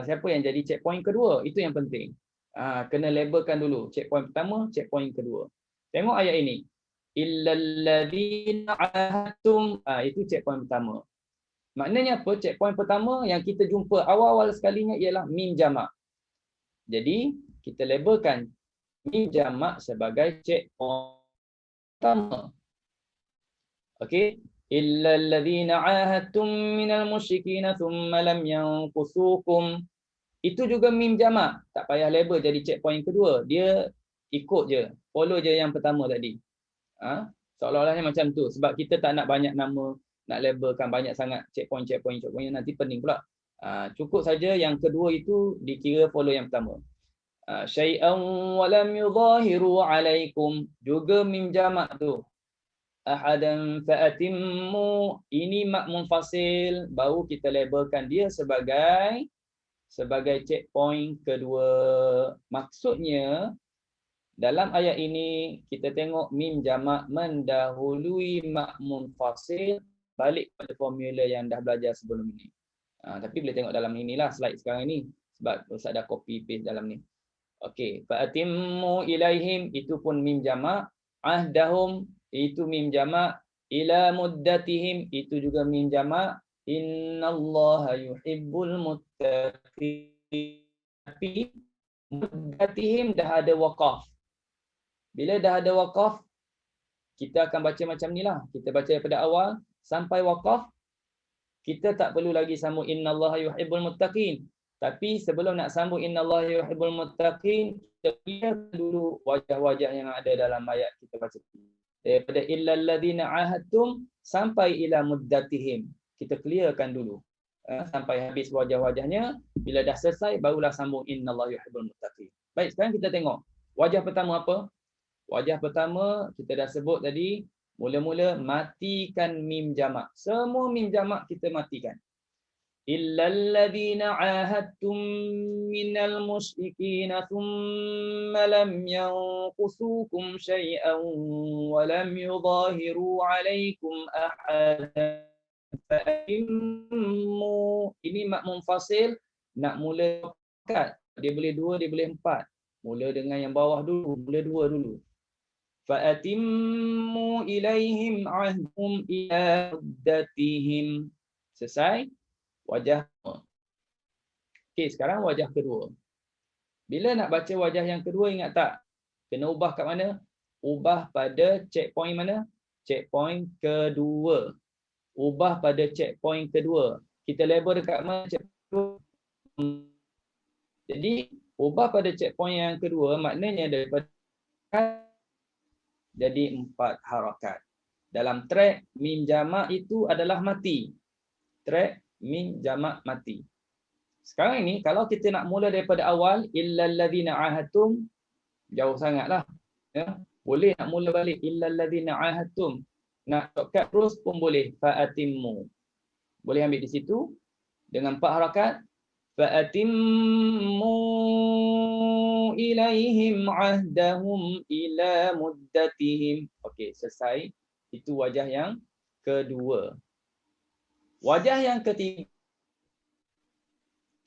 siapa yang jadi checkpoint kedua, itu yang penting. Kena labelkan dulu checkpoint pertama, checkpoint kedua. Tengok ayat ini. Illalladzina ahadtum, itu checkpoint pertama. Maknanya apa? Checkpoint pertama yang kita jumpa awal-awal sekalinya ialah mim jamak. Jadi kita labelkan mim jamak sebagai checkpoint pertama. Okey, illalladzina ahadtum minal musyrikina thumma lam yanqusukum. Itu juga mim jamak, tak payah label jadi checkpoint kedua. Dia ikut je, follow je yang pertama tadi. Seolah-olahnya macam tu, sebab kita tak nak banyak nama, nak labelkan banyak sangat checkpoint nanti pening pula. Cukup saja yang kedua itu dikira follow yang pertama. Syai'an wa lam yudhahiru alaikum, juga mim jamak tu. Ahadan fa'atimmu, ini mak munfasil, baru kita labelkan dia sebagai checkpoint kedua. Maksudnya dalam ayat ini kita tengok mim jamak mendahului mak munfasil, balik pada formula yang dah belajar sebelum ini. Tapi boleh tengok dalam inilah slide sekarang ini, sebab Ustaz dah copy paste dalam ni. Okey, fa'atimmu ilaihim, itu pun mim jamak. Ahdahum, itu mim jamak. Ila muddatihim, itu juga mim jamak. Innallaha yuhibbul muttaqin. Tapi muddatihim dah ada waqaf. Bila dah ada waqaf, kita akan baca macam ni lah. Kita baca daripada awal sampai waqaf. Kita tak perlu lagi sambung innallaha yuhibbul muttaqin. Tapi sebelum nak sambung innallaha yuhibbul muttaqin, kita clear dulu wajah-wajah yang ada dalam ayat kita baca. Daripada illalladzina ahadtum sampai ila muddatihim. Kita clearkan dulu sampai habis wajah-wajahnya. Bila dah selesai barulah sambung innallaha yuhibbul muttaqin. Baik, sekarang kita tengok wajah pertama apa? Wajah pertama kita dah sebut tadi, mula-mula matikan mim jamak. Semua mim jamak kita matikan. Illalladzina ahadtum minal musyrikina thumma lam yanqusukum syai'an wa lam yudhahiru alaikum ahadan. Ini mak munfasil, nak mula kat. Dia boleh 2, dia boleh 4. Mula dengan yang bawah dulu, mula 2 dulu. Fa'atimmu ilaihim ahdhum ila muddatihim. Selesai wajah. Okey, sekarang wajah kedua. Bila nak baca wajah yang kedua, ingat tak? Kena ubah kat mana? Ubah pada checkpoint mana? Checkpoint kedua. Ubah pada checkpoint kedua. Kita label dekat mana checkpoint kedua? Jadi, ubah pada checkpoint yang kedua, maknanya daripada jadi 4 harakat. Dalam track mim jamak itu adalah mati. Track mim jamak mati. Sekarang ini kalau kita nak mula daripada awal illalladzina ahadtum, jauh sangatlah. Ya, boleh nak mula balik illalladzina ahadtum. Nak shortcut terus pun boleh, fa'atimmu. Boleh ambil di situ dengan 4 harakat. Fa'atimmu ilaihim ahdahum ila muddatihim. Okey, selesai. Itu wajah yang kedua. Wajah yang ketiga,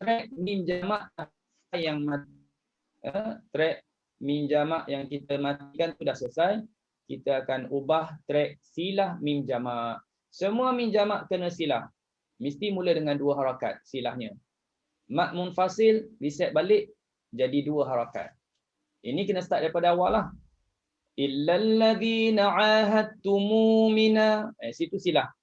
track mim jamak yang mati. Track mim jamak yang kita matikan sudah selesai. kita akan ubah track silah mim jamak. Semua mim jamak kena silah. Mesti mula dengan 2 harakat silahnya. Mat munfasil reset balik jadi 2 harakat. Ini kena start daripada awal lah. Illal ladzina ahadtumu mina. Situ silah.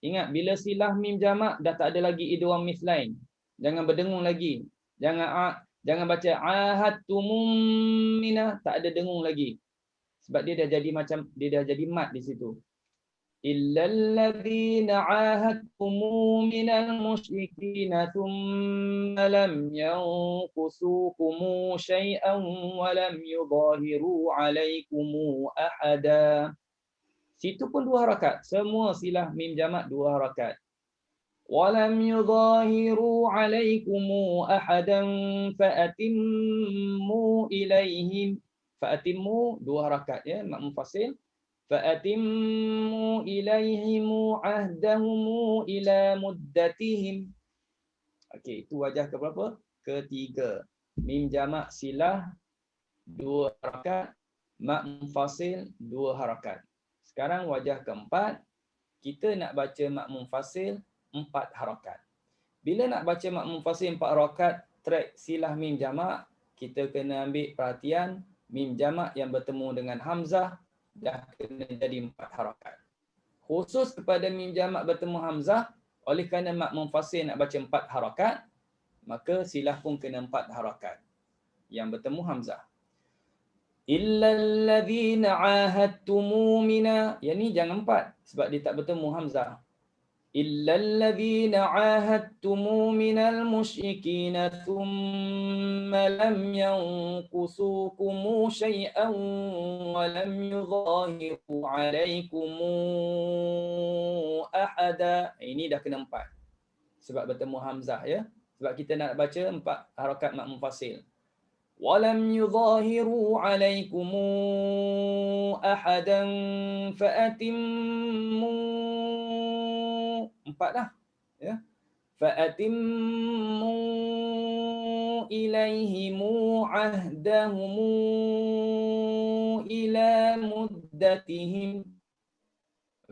Ingat bila silah mim jamak dah tak ada lagi idgham mislain. Jangan berdengung lagi. Jangan baca ahadtumum mina, tak ada dengung lagi. Sebab dia dah jadi mat di situ. Illal ladzina ahadtumu minal musyrikina thumma lam yanqusukum syai'an wa lam yudhahiru 'alaikum ahada. Situ pun 2 harakat. Semua silah mim jamak 2 harakat. Walam yudhahiru 'alaikum ahadan fa'atimmu ilaihim. Fa'atimmu 2 harakat ya, mat munfasil. Fa'atimmu ilaihim ahdahum ila muddatihim. Okey, itu wajah ke berapa? Ketiga. Mim jamak silah 2 harakat, mat munfasil 2 harakat. Sekarang wajah keempat, kita nak baca mat munfasil 4 harakat. Bila nak baca mat munfasil 4 harakat, track silah mim jamak, kita kena ambil perhatian mim jamak yang bertemu dengan hamzah dah kena jadi 4 harakat. Khusus kepada mim jamak bertemu hamzah, oleh kerana mat munfasil nak baca 4 harakat, maka silah pun kena 4 harakat yang bertemu hamzah. Illal ladzina ahadtumu mina. Yang ni jangan 4 sebab dia tak bertemu hamzah. Illal ladzina ahadtumu minal musyrikina thumma lam yanqusukum syai'an wa lam yudhahiru 'alaikum ahada. Ini dah kena 4 sebab bertemu hamzah ya. Sebab kita nak baca 4 harakat mat munfasil. Walam yudhahiru 'alaikum ahadan fa'atimmu. 4 dah ya. Fa'atimmu ilaihim ahdahum ila muddatihim.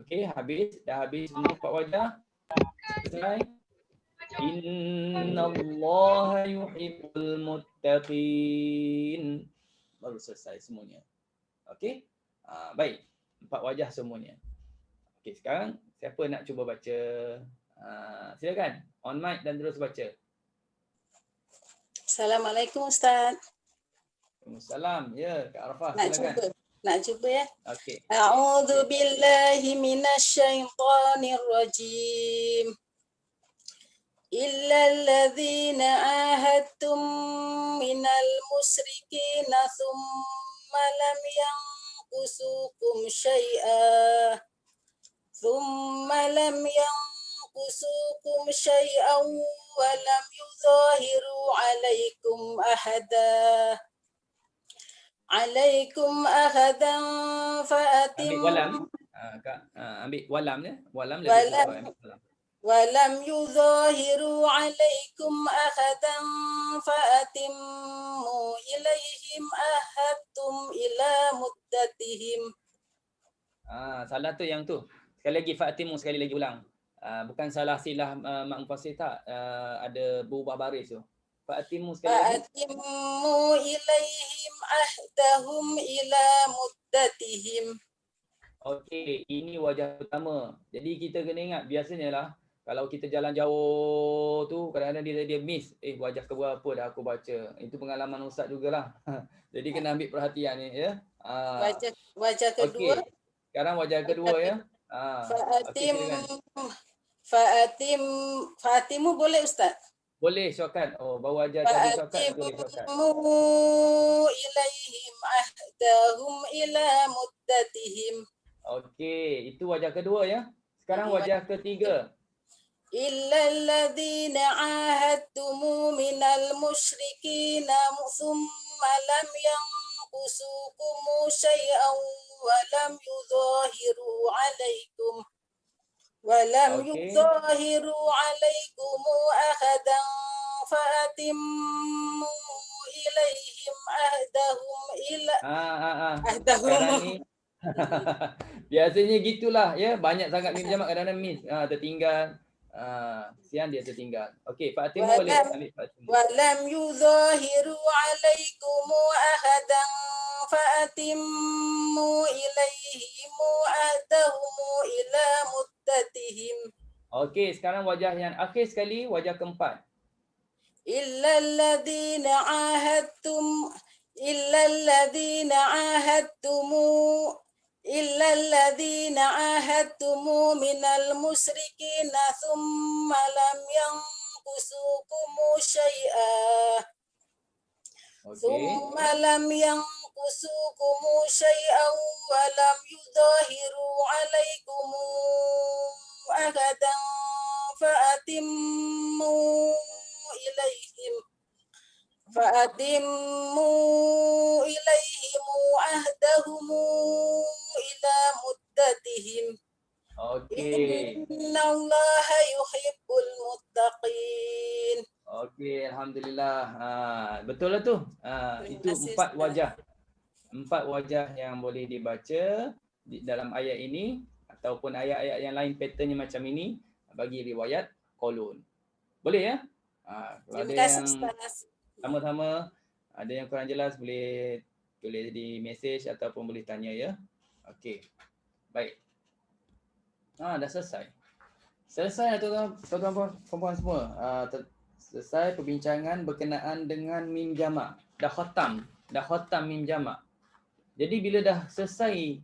Okey, dah habis semua 4 wajah. Selesai. Innallaha yuhibbul muttaqin. Baru selesai semuanya. Okey? Baik. 4 wajah semuanya. Okey, sekarang siapa nak cuba baca? Silakan. On mic dan terus baca. Assalamualaikum Ustaz. Waalaikumsalam. Ya, Kak Arafah silakan. Nak cuba ya? Okey. A'udzu billahi minasyaitonir rajim. إلا الذين عاهدتم من المشركين ثم لم ينقصوكم شيئا ولم يظاهروا عليكم أحدا فأتموا ambil walam ya. Walam lebih ولم يظاهروا عليكم أحدا فأتموا إليهم أحدهم إلى مدتهم. Salah tu yang tu. Sekali lagi fa'atimu, sekali lagi ulang. Bukan salah silah mak munfasil tak. Ada berubah baris tu. Fa'atimu sekali lagi. Fa'atimu ilaihim ahdahum ila muddatihim. Okey, ini wajah pertama. Jadi kita kena ingat biasanya lah kalau kita jalan jauh tu kadang-kadang dia miss. Wajah ke berapa dah aku baca. Itu pengalaman ustaz jugalah. Jadi kena ambil perhatian ni ya. Wajah kedua. Okay. Sekarang wajah kedua ya. Fa'atimu boleh ustaz? Boleh shortcut. Baru ajar tadi shortcut boleh shortcut. Fa'atimu ilaihim ahdahum ila muddatihim. Okey, itu wajah kedua ya. Sekarang wajah ketiga. Illal ladzina ahadtumu minal musyrikina thumma lam yanqusukum syai'an wa lam yudhahiru 'alaikum ahadan fa'atimmu ilaihim ahdahum ila Sekarang ni Biasanya gitulah ya, banyak sangat mim jamak kadang-kadang miss. Tertinggal. Kesian dia tertinggal. Okey, Pak Atim boleh ambil Pak Atim. ولم يظاهروا عليكم أحدا فأتموا إليهم عهدهم إلى مدتهم. Okey, sekarang wajah yang akhir sekali, wajah keempat. إلا الذين عاهدتم من المشركين ثم لم ينقصوكم شيئا ولم يظاهروا عليكم أحدا فأتموا إليهم عهدهم إلى مدتهم. Okey. Innallaha yuhibbul muttaqin. Okey, alhamdulillah. Betul lah tu. Itu empat wajah. Empat wajah yang boleh dibaca di dalam ayat ini ataupun ayat-ayat yang lain patternnya macam ini bagi riwayat Qalun. Boleh ya? Kalau ada yang sama-sama ada yang kurang jelas boleh tulis di mesej ataupun boleh tanya ya. Okey. Baik. Dah selesai. Selesai tuan-tuan puan semua. Selesai perbincangan berkenaan dengan mim jamak. Dah khatam mim jamak. Jadi bila dah selesai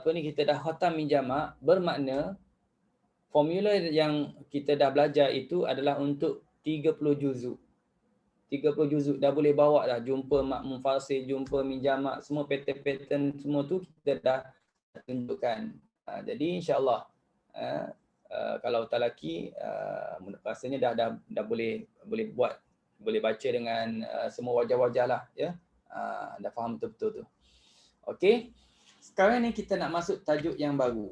kita dah khatam mim jamak, bermakna formula yang kita dah belajar itu adalah untuk 30 juzuk. 30 juzuk dah boleh bawa dah, jumpa makmum fasil, jumpa mim jamak, semua pattern semua tu kita dah tunjukkan. Jadi insya-Allah kalau talaki rasanya dah boleh baca dengan semua wajah-wajah lah ya. Dah faham betul-betul tu. Okey. Sekarang ni kita nak masuk tajuk yang baru.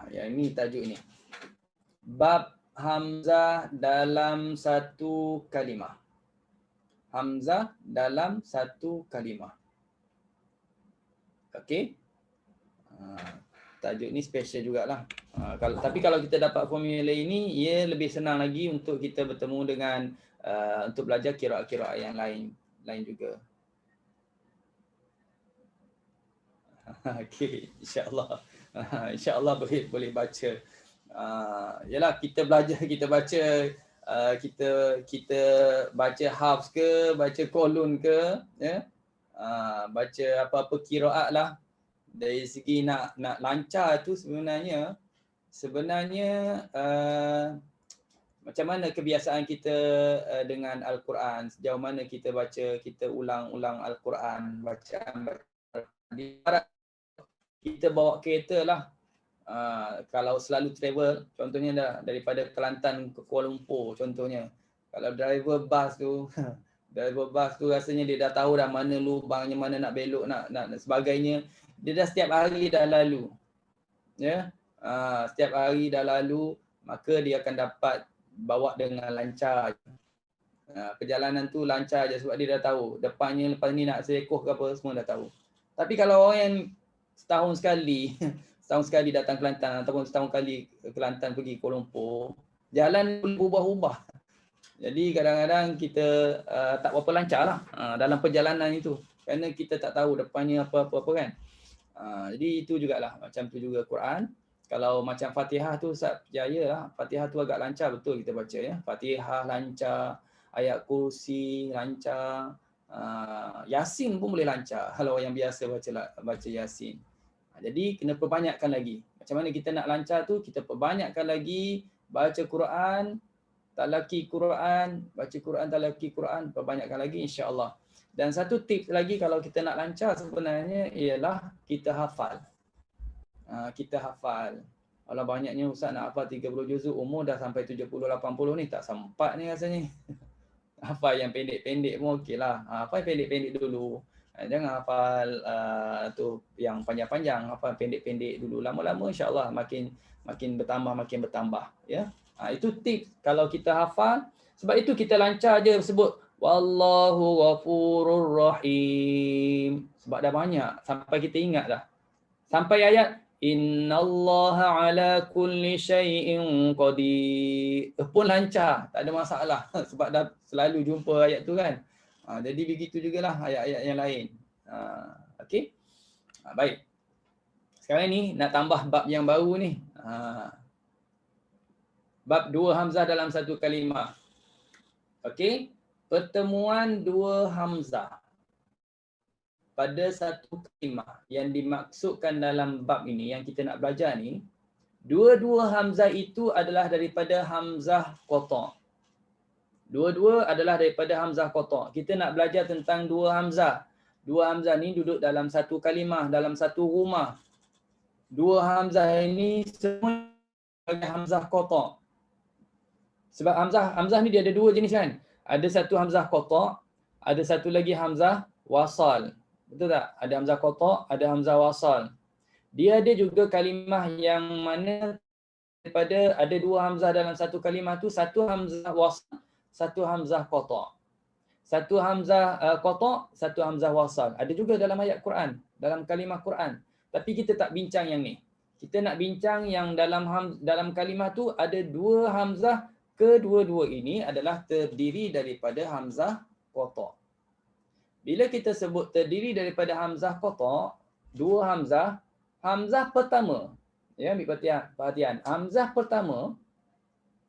Yang ini tajuk ni. Bab hamzah dalam satu kalimah. Hamzah dalam satu kalimah. Okey. Tajuk ni special jugalah. Tapi kalau kita dapat formula ini, ia lebih senang lagi untuk kita bertemu dengan untuk belajar qiraat-qiraat yang lain juga. Okey, insya-Allah. Insya-Allah boleh baca. Yalah kita belajar, kita baca kita baca hafs ke, baca kolun ke, ya. Baca apa-apa qiraat lah. Dari segi nak lancar tu sebenarnya macam mana kebiasaan kita dengan Al-Quran, sejauh mana kita baca, kita ulang-ulang Al-Quran, bacaan kita bawa kereta lah. Kalau selalu travel, contohnya daripada Kelantan ke Kuala Lumpur contohnya. Kalau driver bas tu rasanya dia dah tahu dah mana lubangnya, mana nak belok, nak sebagainya. Dia dah setiap hari dah lalu. Ya. Setiap hari dah lalu, maka dia akan dapat bawa dengan lancar. Perjalanan tu lancar je sebab dia dah tahu depannya lepas ni nak sekoh ke apa semua dah tahu. Tapi kalau orang yang setahun sekali datang Kelantan ataupun setahun kali Kelantan pergi Kuala Lumpur, jalan berubah-ubah. Jadi kadang-kadang kita tak berapa lancar lah dalam perjalanan itu kerana kita tak tahu depannya apa-apa kan. Jadi itu jugalah, macam tu juga Quran. Kalau macam Fatihah tu Ustaz percaya lah, Fatihah tu agak lancar betul kita baca ya. Fatihah lancar, ayat kursi lancar, Yasin pun boleh lancar kalau yang biasa baca Yasin. Jadi kena perbanyakkan lagi. Macam mana kita nak lancar tu, kita perbanyakkan lagi baca Quran, talaki Quran, baca Quran, talaki Quran, perbanyakkan lagi insya-Allah. Dan satu tips lagi kalau kita nak lancar sebenarnya ialah kita hafal. Kita hafal. Kalau banyaknya Ustaz nak hafal 30 juzuk, umur dah sampai 70 80 ni tak sempat ni rasanya. Hafal yang pendek-pendek pun okeylah. Hafal pendek-pendek dulu. Jangan hafal tu yang panjang-panjang, hafal pendek-pendek dulu. Lama-lama insya-Allah makin bertambah ya. Itu tips kalau kita hafal. Sebab itu kita lancar je sebut Wallahu ghafurur rahim. Sebab dah banyak sampai kita ingat dah. Sampai ayat innallaha ala kulli syai'in qadir. Pun lancar, tak ada masalah sebab dah selalu jumpa ayat tu kan. Jadi begitu jugalah ayat-ayat yang lain. Okey. Baik. Sekarang ni nak tambah bab yang baru ni. Bab dua hamzah dalam satu kalimah. Okey. Pertemuan dua hamzah pada satu kalimah yang dimaksudkan dalam bab ini yang kita nak belajar ni, dua-dua hamzah itu adalah daripada hamzah qata'. Dua-dua adalah daripada hamzah qata'. Kita nak belajar tentang dua hamzah. Dua hamzah ni duduk dalam satu kalimah, dalam satu rumah. Dua hamzah ini semua sebagai hamzah qata'. Sebab hamzah ni dia ada dua jenis kan. Ada satu hamzah qata', ada satu lagi hamzah wasal. Betul tak? Ada hamzah qata', ada hamzah wasal. Dia ada juga kalimah yang mana daripada ada dua hamzah dalam satu kalimah tu, satu hamzah wasal, satu hamzah qata'. Satu hamzah qata', satu hamzah wasal. Ada juga dalam ayat Quran, dalam kalimah Quran. Tapi kita tak bincang yang ni. Kita nak bincang yang dalam kalimah tu ada dua hamzah, kedua-dua ini adalah terdiri daripada hamzah qata'. Bila kita sebut terdiri daripada hamzah qata', dua hamzah, hamzah pertama, ya, ambil perhatian. Hamzah pertama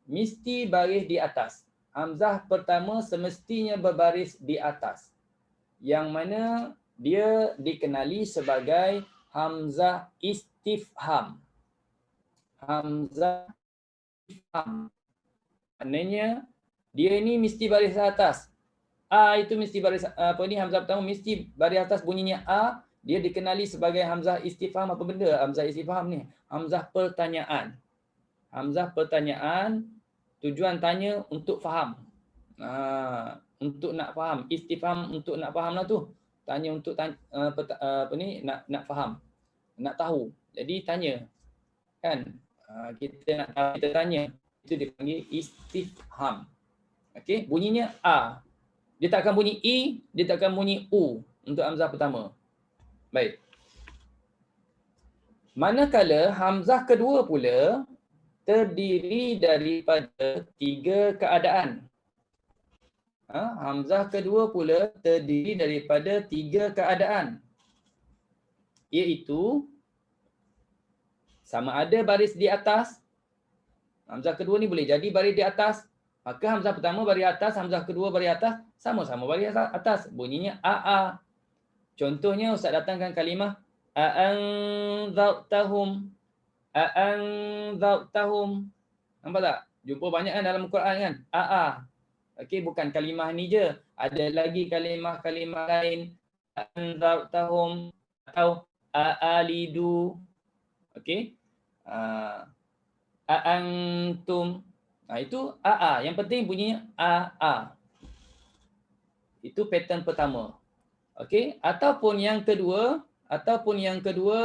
mesti baris di atas. Hamzah pertama semestinya berbaris di atas. Yang mana dia dikenali sebagai hamzah istifham. Hamzah istifham. Maknanya dia ini mesti baris atas. A itu mesti baris hamzah pertama mesti baris atas bunyinya A, dia dikenali sebagai hamzah istifham. Apa benda hamzah istifham ni? Hamzah pertanyaan. Hamzah pertanyaan, tujuan tanya untuk faham. Untuk nak faham. Istifham untuk nak faham lah tu. Tanya untuk nak faham. Nak tahu. Jadi tanya. Kan? Kita nak tahu, kita tanya. Itu dipanggil istifham. Okey, bunyinya A. Dia tak akan bunyi I, dia tak akan bunyi U untuk hamzah pertama. Baik. Manakala hamzah kedua pula terdiri daripada tiga keadaan. Hamzah kedua pula terdiri daripada tiga keadaan. Iaitu sama ada baris di atas. Hamzah kedua ni boleh jadi baris di atas. Maka hamzah pertama baris atas, hamzah kedua baris atas, sama-sama baris atas. Bunyinya AA. Contohnya Ustaz datangkan kalimah a'anzartahum. A'anzartahum. Nampak tak? Jumpa banyak kan dalam Quran kan? AA. Okey, bukan kalimah ni je. Ada lagi kalimah-kalimah lain. A'anzartahum atau a'alidu. Okey. A'antum. Itu AA. Yang penting bunyinya AA. Itu pattern pertama. Okey, ataupun yang kedua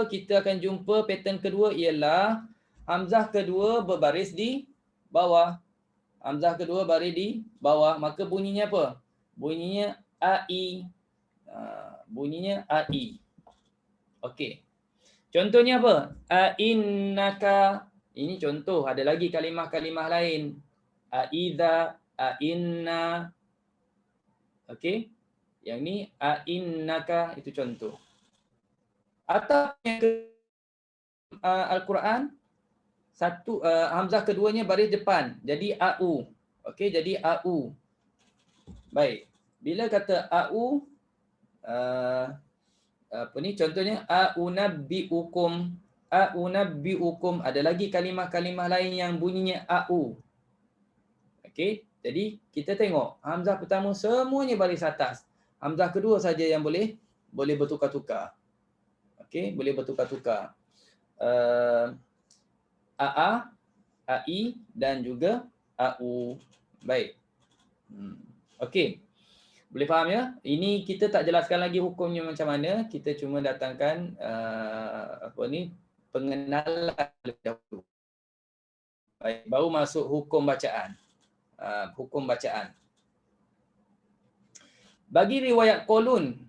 kita akan jumpa pattern kedua ialah hamzah kedua berbaris di bawah. Hamzah kedua baris di bawah, maka bunyinya apa? Bunyinya AI. Bunyinya AI. Okey. Contohnya apa? Ainnaka. Ini contoh, ada lagi kalimah-kalimah lain. Aiza, ainna. Okey. Yang ni ainnaka, itu contoh. Atau yang Al-Quran, satu hamzah keduanya baris depan, jadi au. Okey, jadi au. Baik. Bila kata au, contohnya aunabbiukum. Aunabbiukum, ada lagi kalimah-kalimah lain yang bunyinya au. Okey, jadi kita tengok hamzah pertama semuanya baris atas. Hamzah kedua saja yang boleh bertukar-tukar. Okey, boleh bertukar-tukar. AA, AI dan juga AU. Baik. Okey. Boleh faham ya? Ini kita tak jelaskan lagi hukumnya macam mana. Kita cuma datangkan pengenalan lebih dahulu. Baik, baru masuk hukum bacaan. Hukum bacaan. Bagi riwayat Qulun,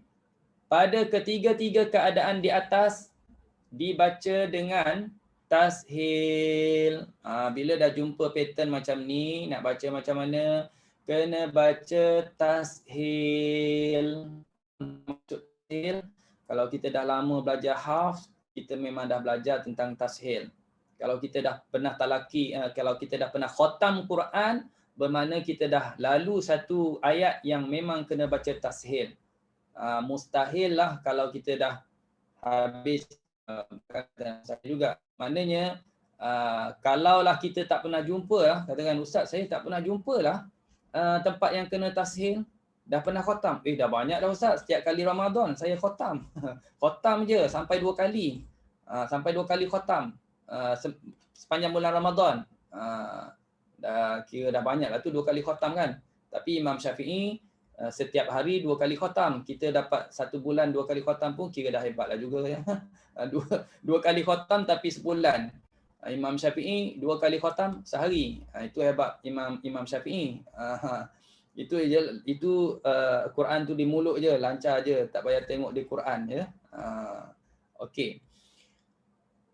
pada ketiga-tiga keadaan di atas dibaca dengan tashil. Bila dah jumpa pattern macam ni, nak baca macam mana? Kena baca tashil. Kalau kita dah lama belajar hafz, kita memang dah belajar tentang tashil. Kalau kita dah pernah talaki, kalau kita dah pernah khatam Quran, bermakna kita dah lalu satu ayat yang memang kena baca tashil. Mustahil lah kalau kita dah habis saya juga. Maknanya kalaulah kita tak pernah jumpa lah, katakan ustaz saya tak pernah jumpa lah tempat yang kena tashil, dah pernah khatam. Dah banyak dah ustaz, setiap kali Ramadan saya khatam. Khatam je sampai 2 kali. Sampai 2 kali khatam sepanjang bulan Ramadan. Dah kira dah banyak lah tu 2 kali khatam kan. Tapi Imam Syafi'i setiap hari 2 kali khatam. Kita dapat 1 bulan 2 kali khatam pun kira dah hebat lah juga ya. 2 kali khatam tapi sebulan. Imam Syafi'i 2 kali khatam sehari. Itu hebat Imam Syafi'i. Itu Quran tu di mulut je, lancar je, tak payah tengok di Quran ya. Okey.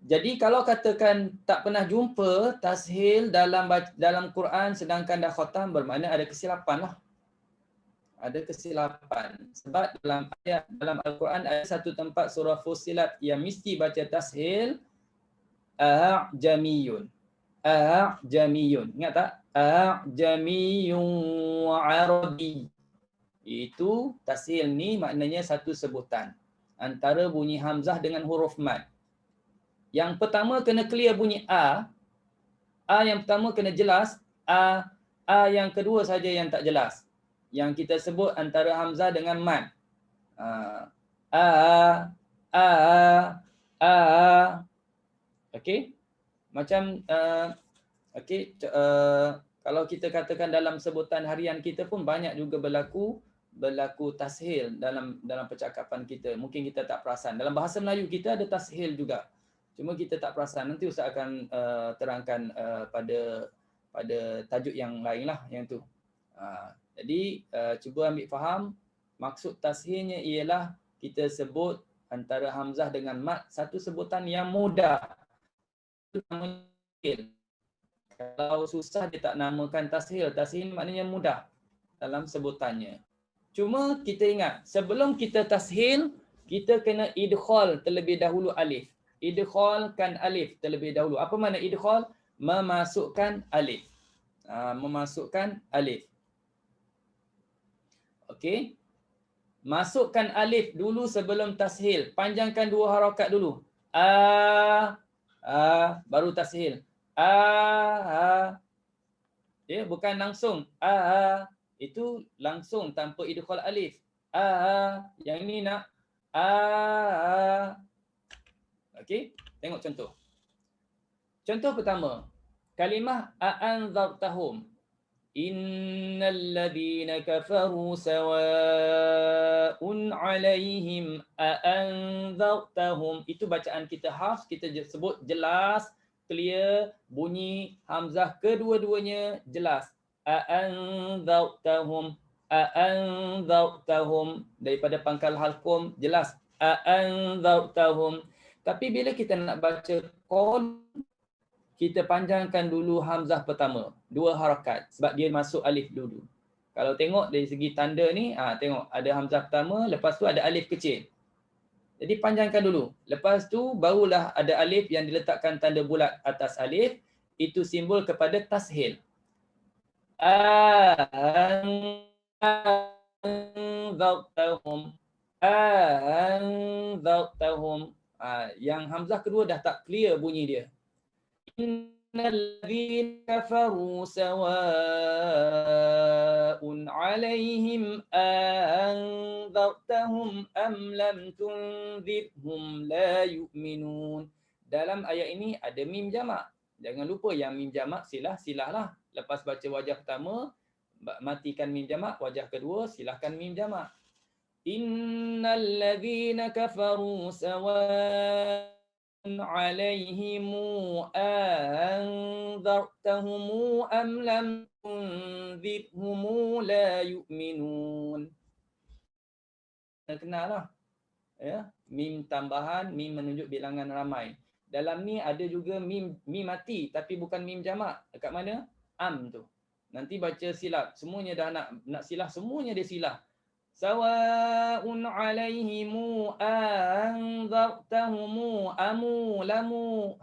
Jadi kalau katakan tak pernah jumpa tashil dalam Quran sedangkan dah khatam, bermakna ada kesilapan lah. Ada kesilapan. Sebab dalam Al-Quran ada satu tempat surah Fussilat yang mesti baca tashil a'jamiyun. A'jamiyun. Ingat tak? A'jamiyun wa arabi. Itu tashil ni maknanya satu sebutan antara bunyi hamzah dengan huruf mad. Yang pertama kena clear bunyi A yang pertama kena jelas, A yang kedua saja yang tak jelas. Yang kita sebut antara hamzah dengan mad. Okey. Macam okey, kalau kita katakan dalam sebutan harian kita pun banyak juga berlaku tashil dalam percakapan kita. Mungkin kita tak perasan. Dalam bahasa Melayu kita ada tashil juga. Cuma kita tak perasan. Nanti Ustaz akan terangkan pada tajuk yang lain lah yang tu. Jadi cuba ambil faham, maksud tashilnya ialah kita sebut antara hamzah dengan mad satu sebutan yang mudah. Itu namanya tashil. Kalau susah dia tak namakan tashil. Tashil maknanya mudah dalam sebutannya. Cuma kita ingat, sebelum kita tashil, kita kena idkhal terlebih dahulu alif. Idkhalkan alif terlebih dahulu. Apa makna idkhal? Memasukkan alif. Memasukkan alif. Okey. Masukkan alif dulu sebelum tashil. Panjangkan 2 harakat dulu. Baru tashil. Ya, bukan langsung. Itu langsung tanpa idkhal alif. Yang ini nak okey, tengok contoh. Contoh pertama, kalimah a'anzartahum. Innal ladzina kafaru sawa'un 'alaihim a'anzartahum. Itu bacaan kita hafz, kita sebut jelas, clear, bunyi hamzah kedua-duanya jelas. A'anzartahum, a'anzartahum, daripada pangkal halqum jelas. A'anzartahum. Tapi bila kita nak baca qul, kita panjangkan dulu hamzah pertama, 2 harakat sebab dia masuk alif dulu. Kalau tengok dari segi tanda ni, tengok ada hamzah pertama, lepas tu ada alif kecil. Jadi panjangkan dulu. Lepas tu barulah ada alif yang diletakkan tanda bulat atas alif, itu simbol kepada tashil. Anzartahum. Anzartahum. Yang hamzah kedua dah tak clear bunyi dia. Innal ladzina kafaru sawa'un 'alaihim anzartahum am lam tunzirhum la yu'minun. Dalam ayat ini ada mim jamak. Jangan lupa yang mim jamak silahlah. Lepas baca wajah pertama, matikan mim jamak, wajah kedua silahkan mim jamak. Innal ladzina kafaru sawa'un 'alaihim anzartahum am lam tunzirhum la yu'minun. kenal lah. Ya, mim tambahan, mim menunjuk bilangan ramai. Dalam ni ada juga mim mati tapi bukan mim jamak. Dekat mana? Am tu. Nanti baca silap. Semuanya dah nak silah, semuanya dia silah. Sawa'un 'alaihimu anzartahumu amu lamu.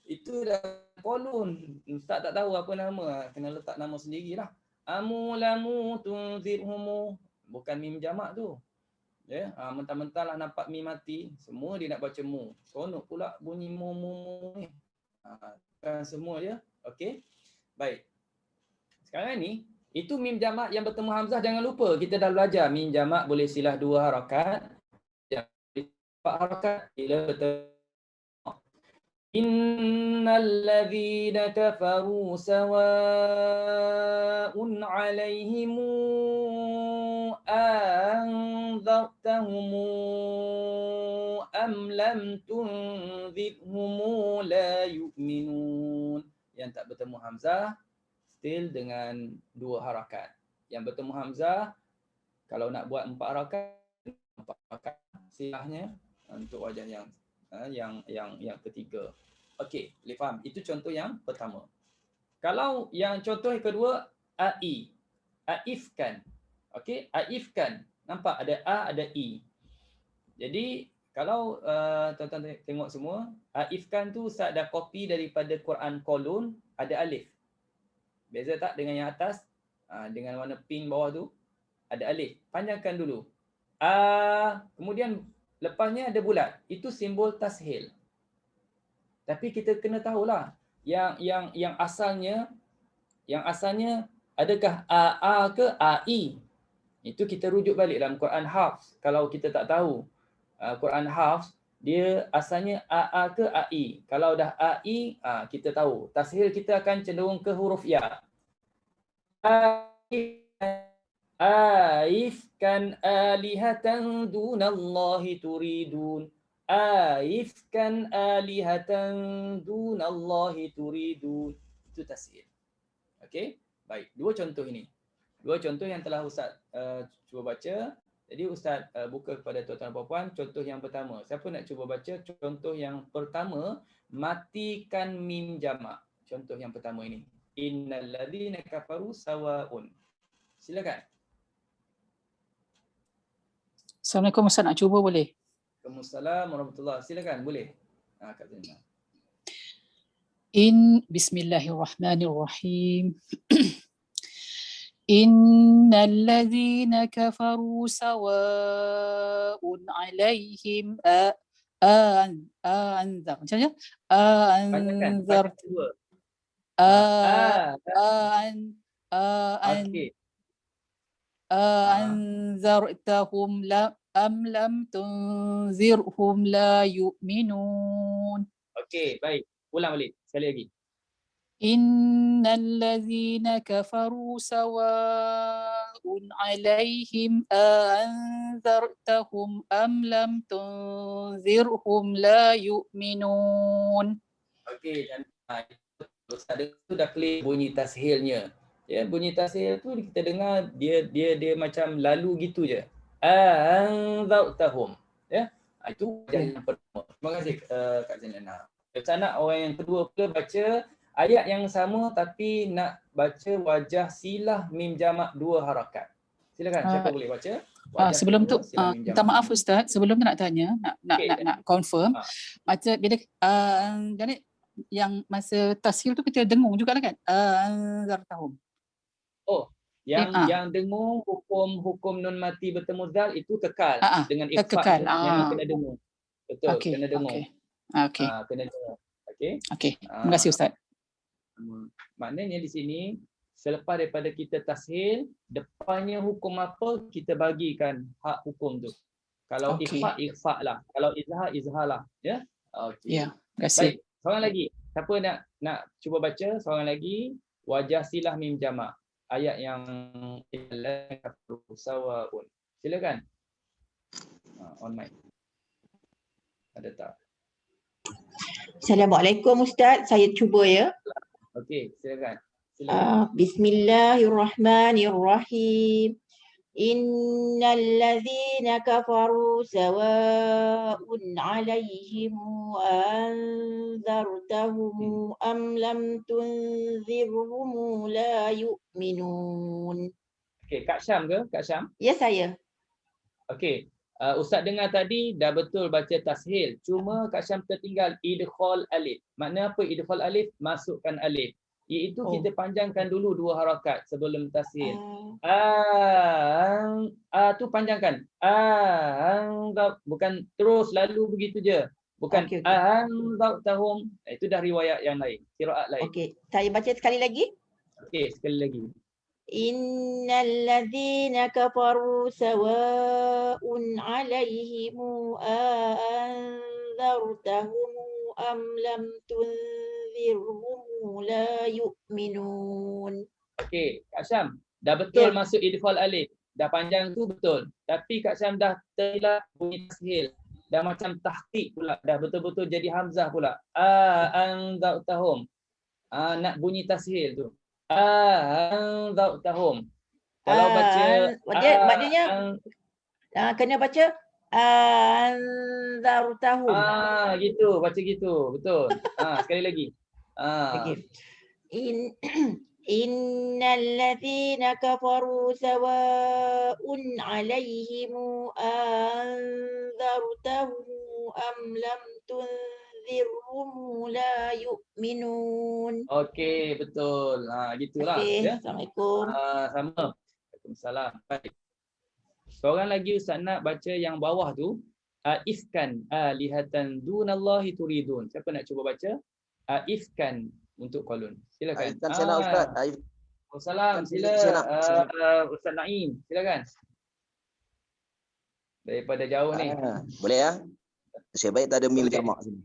Itu dah kolon. Ustaz tak tahu apa nama. Kena letak nama sendirilah. Amu lamu tunzirhumu. Bukan mim jamak tu. Ya, mentah-mentah lah nampak mim mati, semua dia nak baca mu. Seronok pula bunyi mu ni. Kan semua dia. Okey. Baik. Sekarang ni, itu mim jamak yang bertemu hamzah, jangan lupa kita dah belajar mim jamak boleh silah 2 harakat. Yang 4 harakat bila bertemu. Innal ladzina kafaru sawa'un 'alaihim anzartahumu am lam tunzirhumu la yu'minun. Yang tak bertemu hamzah still dengan 2 harakat. Yang bertemu hamzah kalau nak buat 4 harakat silahnya untuk wajah yang ketiga. Okey, boleh faham. Itu contoh yang pertama. Kalau yang contoh yang kedua, ai. Aifkan. Okey, aifkan. Nampak ada a, ada i. Jadi kalau tuan-tuan tengok semua, aifkan tu Ustaz dah copy daripada Quran kolon, ada alif. Beza tak dengan yang atas? Dengan warna pink bawah tu ada alif. Panjangkan dulu. Kemudian lepasnya ada bulat. Itu simbol tashil. Tapi kita kena tahulah yang asalnya adakah a ke ai? Itu kita rujuk balik dalam Quran Hafs. Kalau kita tak tahu Quran Hafs, dia asalnya a ke ai. Kalau dah ai, kita tahu. Tashil kita akan cenderung ke huruf ya. Aifkan alihatan dunallahi turidun. Aifkan alihatan dunallahi turidun. Itu tashil. Okey? Baik, 2 contoh ini. 2 contoh yang telah Ustaz cuba baca. Jadi Ustaz buka kepada tuan-tuan dan puan-puan contoh yang pertama. Siapa nak cuba baca contoh yang pertama, matikan mim jamak. Contoh yang pertama ini. Innal ladzina kafaru sawa'un. Silakan. Assalamualaikum Ustaz, nak cuba boleh? Waalaikumsalam warahmatullahi. Silakan, boleh. Kak Zainal. Bismillahirrahmanirrahim. Innal ladzina kafaru sawa'un 'alaihim anzar. Macam mana? Anzar. Anzartahum am lam tunzirhum la yu'minun. Okey, baik. Ulang balik. Sekali lagi. Innal ladzina kafaru sawa'un 'alaihim anzartahum am lam tunzirhum la yu'minun. Okey, dan Ustaz tu dah clear bunyi tashilnya. Ya, bunyi tashil tu kita dengar dia macam lalu gitu je. Anzartahum. Ya. Itu yang pertama. Terima kasih Kak Zainal. Saya nak orang yang kedua pula baca ayat yang sama tapi nak baca wajah silah mim jamak 2 harakat. Silakan, siapa boleh baca? Sebelum tu minta maaf Ustaz, sebelum tu nak tanya, nak confirm. Macam bila jadi yang masa tashil tu kita dengung jugalah kan? Anzartahum. Oh, yang dengung hukum nun mati bertemu zal itu kekal dengan ikhfa. Memang kena dengung. Betul, kena dengung. Okey. Kena dengung. Okey. Okey. Terima kasih Ustaz. Maknanya di sini selepas daripada kita tashil, depannya hukum apa kita bagikan hak hukum tu. Kalau ikhfa lah, kalau izhar lah, ya. Okey. Ya, terima kasih. Baik, seorang lagi. Siapa nak cuba baca seorang lagi wajah silah mim jamak ayat yang sawaun. Silakan. On mic. Ada tak? Assalamualaikum Ustaz, saya cuba ya. Okey, silakan. Bismillahirrahmanirrahim. Innalladzina kafaru sawa'un 'alaihim anzartahum am lam tunzirhum la yu'minun. Okey, Kak Syam ke? Kak Syam? Ya, saya. Okey. Ustaz dengar tadi dah betul baca tashil. Cuma Kak Syam tertinggal idkhal alif. Makna apa idkhal alif? Masukkan alif. Iaitu kita panjangkan dulu 2 harakat sebelum tashil. Tu panjangkan. Bukan terus lalu begitu je. Bukan Okey. anzartahum. Itu dah riwayat yang lain, qiraat lain. Okey, saya baca sekali lagi. Okey, sekali lagi. Innalladzina kafaru sawa'un 'alaihim anzartahum am lam tunzirhum la yu'minun. Okey, Kak Syam, dah betul Ya. masuk idghal alif. Dah panjang tu betul. Tapi Kak Syam dah terhilang bunyi tashil. Dah macam tahqiq pula, dah betul-betul jadi hamzah pula. Anzartahum. Nak bunyi tashil tu. Anzartahum. Kalau baca Maknanya kena baca anzartahum. Gitu, baca gitu. Betul. Sekali lagi. Okey. Innalladzina kafaru sawa'un 'alaihim anzartahum am lam tunzirhum la yu'minun. Okey, betul. Gitulah. Okey, Ya. Assalamualaikum. Sama. Waalaikumsalam. Baik. Seorang lagi Ustaz nak baca yang bawah tu. Ifkan alihatan dunallahi turidun. Siapa nak cuba baca? Ifkan untuk kolon. Silakan. Kan saya nak Ustaz. Waalaikumsalam. Sila. Ustaz Naim. Silakan. Daripada jauh ni. Boleh ya? Saya baik tak ada mim jamak sini.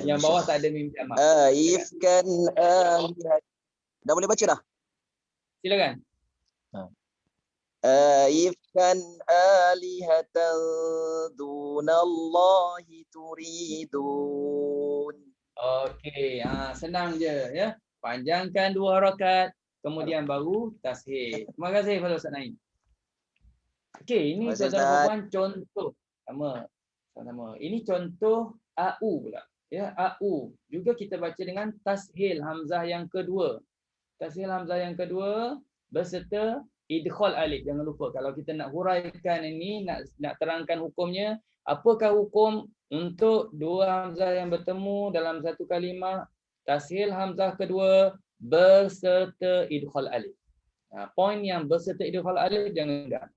Yang bawah tak ada mim jamak. Ifkan dah boleh baca dah? Silakan. Ifkan alihatan dunallahi turidun. Okey, senang je ya. Panjangkan 2 harakat, kemudian baru tashil. Terima kasih kepada Ustaz Naim. Okey, ini saudara puan contoh sama. Ini contoh au pula. Ya, au. Juga kita baca dengan tashil hamzah yang kedua. Tashil hamzah yang kedua berserta idkhal alif. Jangan lupa kalau kita nak huraikan ini, nak terangkan hukumnya, apakah hukum untuk 2 hamzah yang bertemu dalam satu kalimah, tashil hamzah kedua berserta idkhal alif. Poin yang berserta idkhal alif jangan enggak.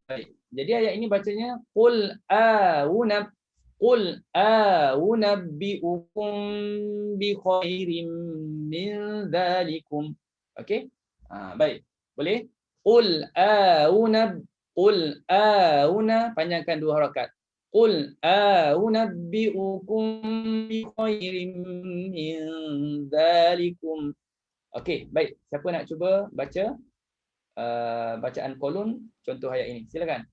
Baik. Jadi ayat ini bacanya qul a'unabbi'ukum bi khairim min dzalikum. Okey? Baik. Boleh? Qul panjangkan 2 harakat. Qul a'unabbi'ukum bi khairim min dzalikum. Okey, baik. Siapa nak cuba baca bacaan kolon contoh ayat ini? Silakan.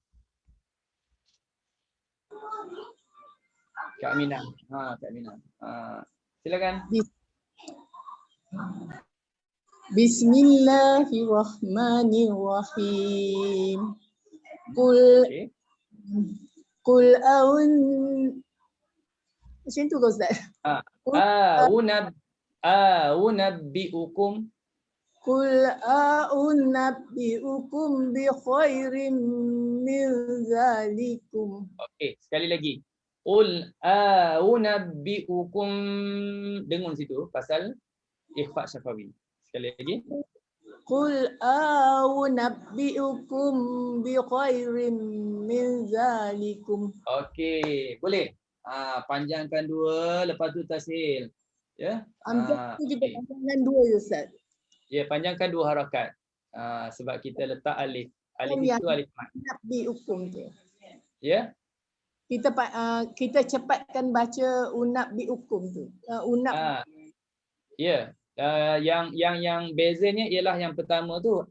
Kak Aminah. Kak Aminah. Silakan. Bismillahirrahmanirrahim. Qul macam tu ke Ustaz? A'unabbi'ukum. Qul a'unabbi'ukum bi khairim min zalikum. Okey, sekali lagi. Qul a'unabbi'ukum. Dengung situ pasal ikhfa syafawi. Sekali lagi. Qul a'unabbi'ukum bi khairim min zalikum. Okey, boleh. Panjangkan 2, lepas tu tashil. Ya. Hamzah tu kita panjangkan 2 je Ustaz. Ya, panjangkan 2 harakat. Sebab kita letak alif. Alif itu alif mat. Unabbi'ukum tu. Ya. Kita cepatkan baca unabbi'ukum tu. Ya. Yang bezanya ialah yang pertama tu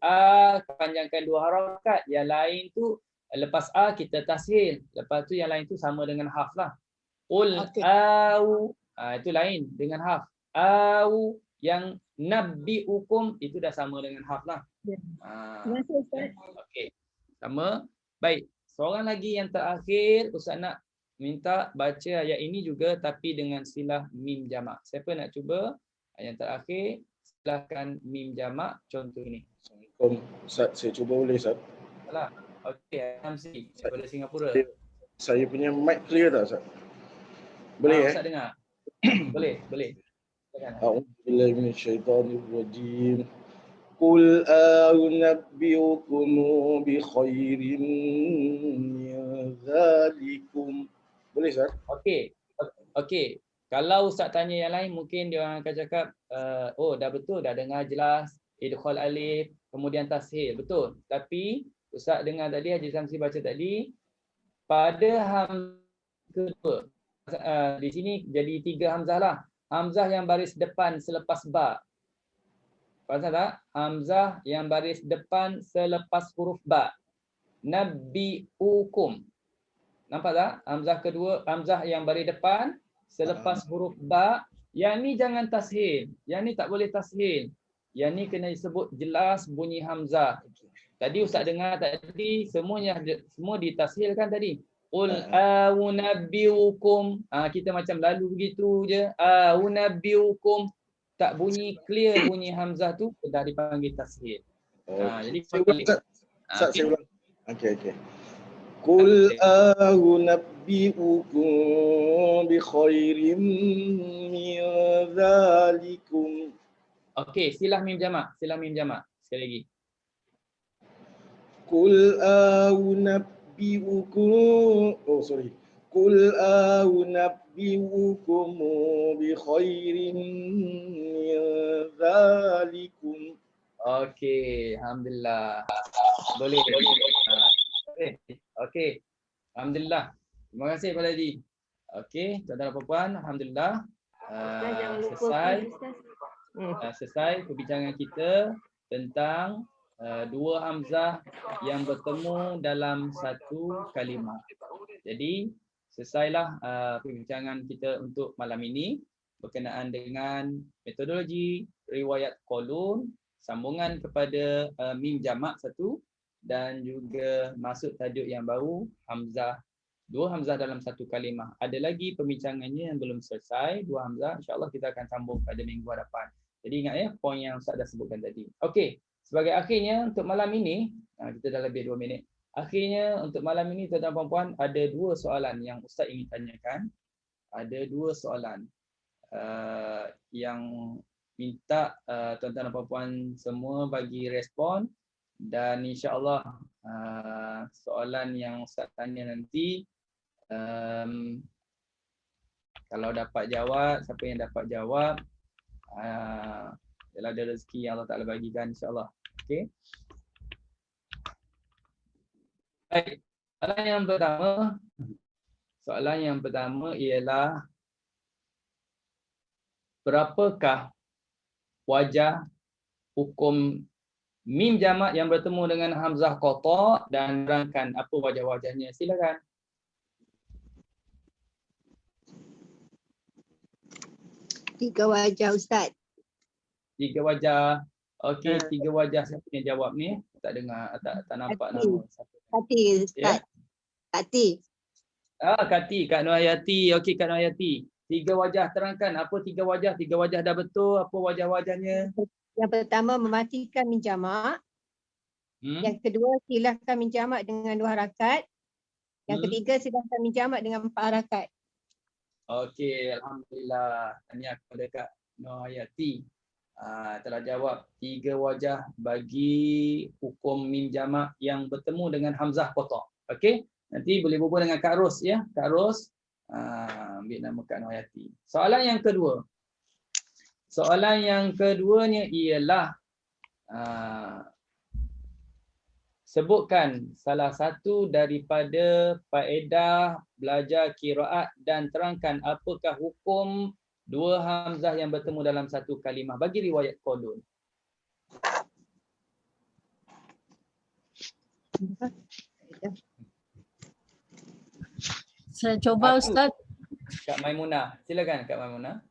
panjangkan 2 harakat, yang lain tu lepas kita tashil, lepas tu yang lain tu sama dengan haf lah. Qul au itu lain dengan haf. Au Yang nabbi'ukum itu dah sama dengan haf lah. Ya. Ah, Terima kasih Ustaz. okey. Sama. Baik. Seorang lagi yang terakhir, Ustaz nak minta baca ayat ini juga tapi dengan silah mim jamak. Siapa nak cuba? Yang terakhir, silakan mim jamak contoh ini. Assalamualaikum Ustaz, saya cuba boleh Ustaz? Salah. Okey, Hamsi daripada Singapura. Saya punya mic clear tak Ustaz? Boleh Ustaz dengar. Boleh, boleh. Silakan. A'udzubillahi minasyaitonirrajim. Qul a'unabbiukum bi khairin min dzalikum. Boleh Ustaz? Okey. Okey. Kalau Ustaz tanya yang lain mungkin dia orang akan cakap oh dah betul, dah dengar jelas idkhal alif kemudian tashil, betul. Tapi Ustaz dengar tadi Haji Samsi baca tadi pada hamzah kedua. Di sini jadi 3 hamzah lah. Hamzah yang baris depan selepas ba. Faham tak? Hamzah yang baris depan selepas huruf ba. Nabbi'ukum. Nampak tak? Hamzah kedua, hamzah yang baris depan selepas huruf ba. Yang ni jangan tashil. Yang ni tak boleh tashil. Yang ni kena disebut jelas bunyi hamzah. Tadi Ustaz dengar tadi semua ditashilkan tadi. Qul a'unabbiukum. Kita macam lalu begitu je. A'unabbiukum. Tak bunyi clear bunyi hamzah tu dah dipanggil tashil. Jadi saya ulang. Okey. Qul a'unabbiukum bi khairin min dzalikum. Okey, silah mim jamak. Sekali lagi. Qul a'unabbiukum Qul a'unabbiukum bi khairin min dzalikum. Okey, alhamdulillah. Boleh. Okey. Alhamdulillah. Terima kasih Pak Haji. Okey, tuan-tuan dan puan, alhamdulillah. Selesai perbincangan kita tentang dua hamzah yang bertemu dalam satu kalimah. Jadi selesailah perbincangan kita untuk malam ini berkenaan dengan metodologi riwayat qalun, sambungan kepada mim jamak satu dan juga masuk tajuk yang baru hamzah, dua hamzah dalam satu kalimah. Ada lagi perbincangannya yang belum selesai, dua hamzah, insya-Allah kita akan sambung pada minggu hadapan. Jadi ingat ya poin yang Ustaz dah sebutkan tadi. Okey, sebagai akhirnya untuk malam ini, kita dah lebih 2 minit. Akhirnya untuk malam ini tuan-tuan dan puan ada 2 soalan yang Ustaz ingin tanyakan. Ada 2 soalan yang minta tuan-tuan dan puan semua bagi respon dan insya-Allah soalan yang Ustaz tanya nanti kalau dapat jawab, siapa yang dapat jawab ialah ada rezeki yang Allah Taala bagikan insya-Allah. Okey. Baik. Soalan yang pertama ialah berapakah wajah hukum mim jamak yang bertemu dengan hamzah qata dan nerangkan apa wajah-wajahnya. Silakan. Tiga wajah Ustaz. 3 wajah. Okey, 3 wajah. Siapa yang jawab ni? Tak dengar, tak nampak nama. Kati Ustaz. Kati. Kati, Kak Nur Hayati. Okey, Kak Nur Hayati. 3 wajah, terangkan apa 3 wajah? 3 wajah dah betul, apa wajah-wajahnya? Yang pertama mematikan min jamak. Yang kedua silahkan min jamak dengan 2 harakat. Yang ketiga silahkan min jamak dengan 4 harakat. Okey, alhamdulillah. Tahniah kepada Kak Nur Hayati. Telah jawab 3 wajah bagi hukum mim jamak yang bertemu dengan hamzah qata. Okey, nanti boleh berbual dengan Kak Ros ya. Kak Ros ambil nama Kak Nur Hayati. Soalan yang kedua. Soalan yang keduanya ialah sebutkan salah satu daripada faedah belajar qiraat dan terangkan apakah hukum 2 hamzah yang bertemu dalam satu kalimah bagi riwayat qalun. Saya cuba Ustaz. Kak Maimunah. Silakan Kak Maimunah.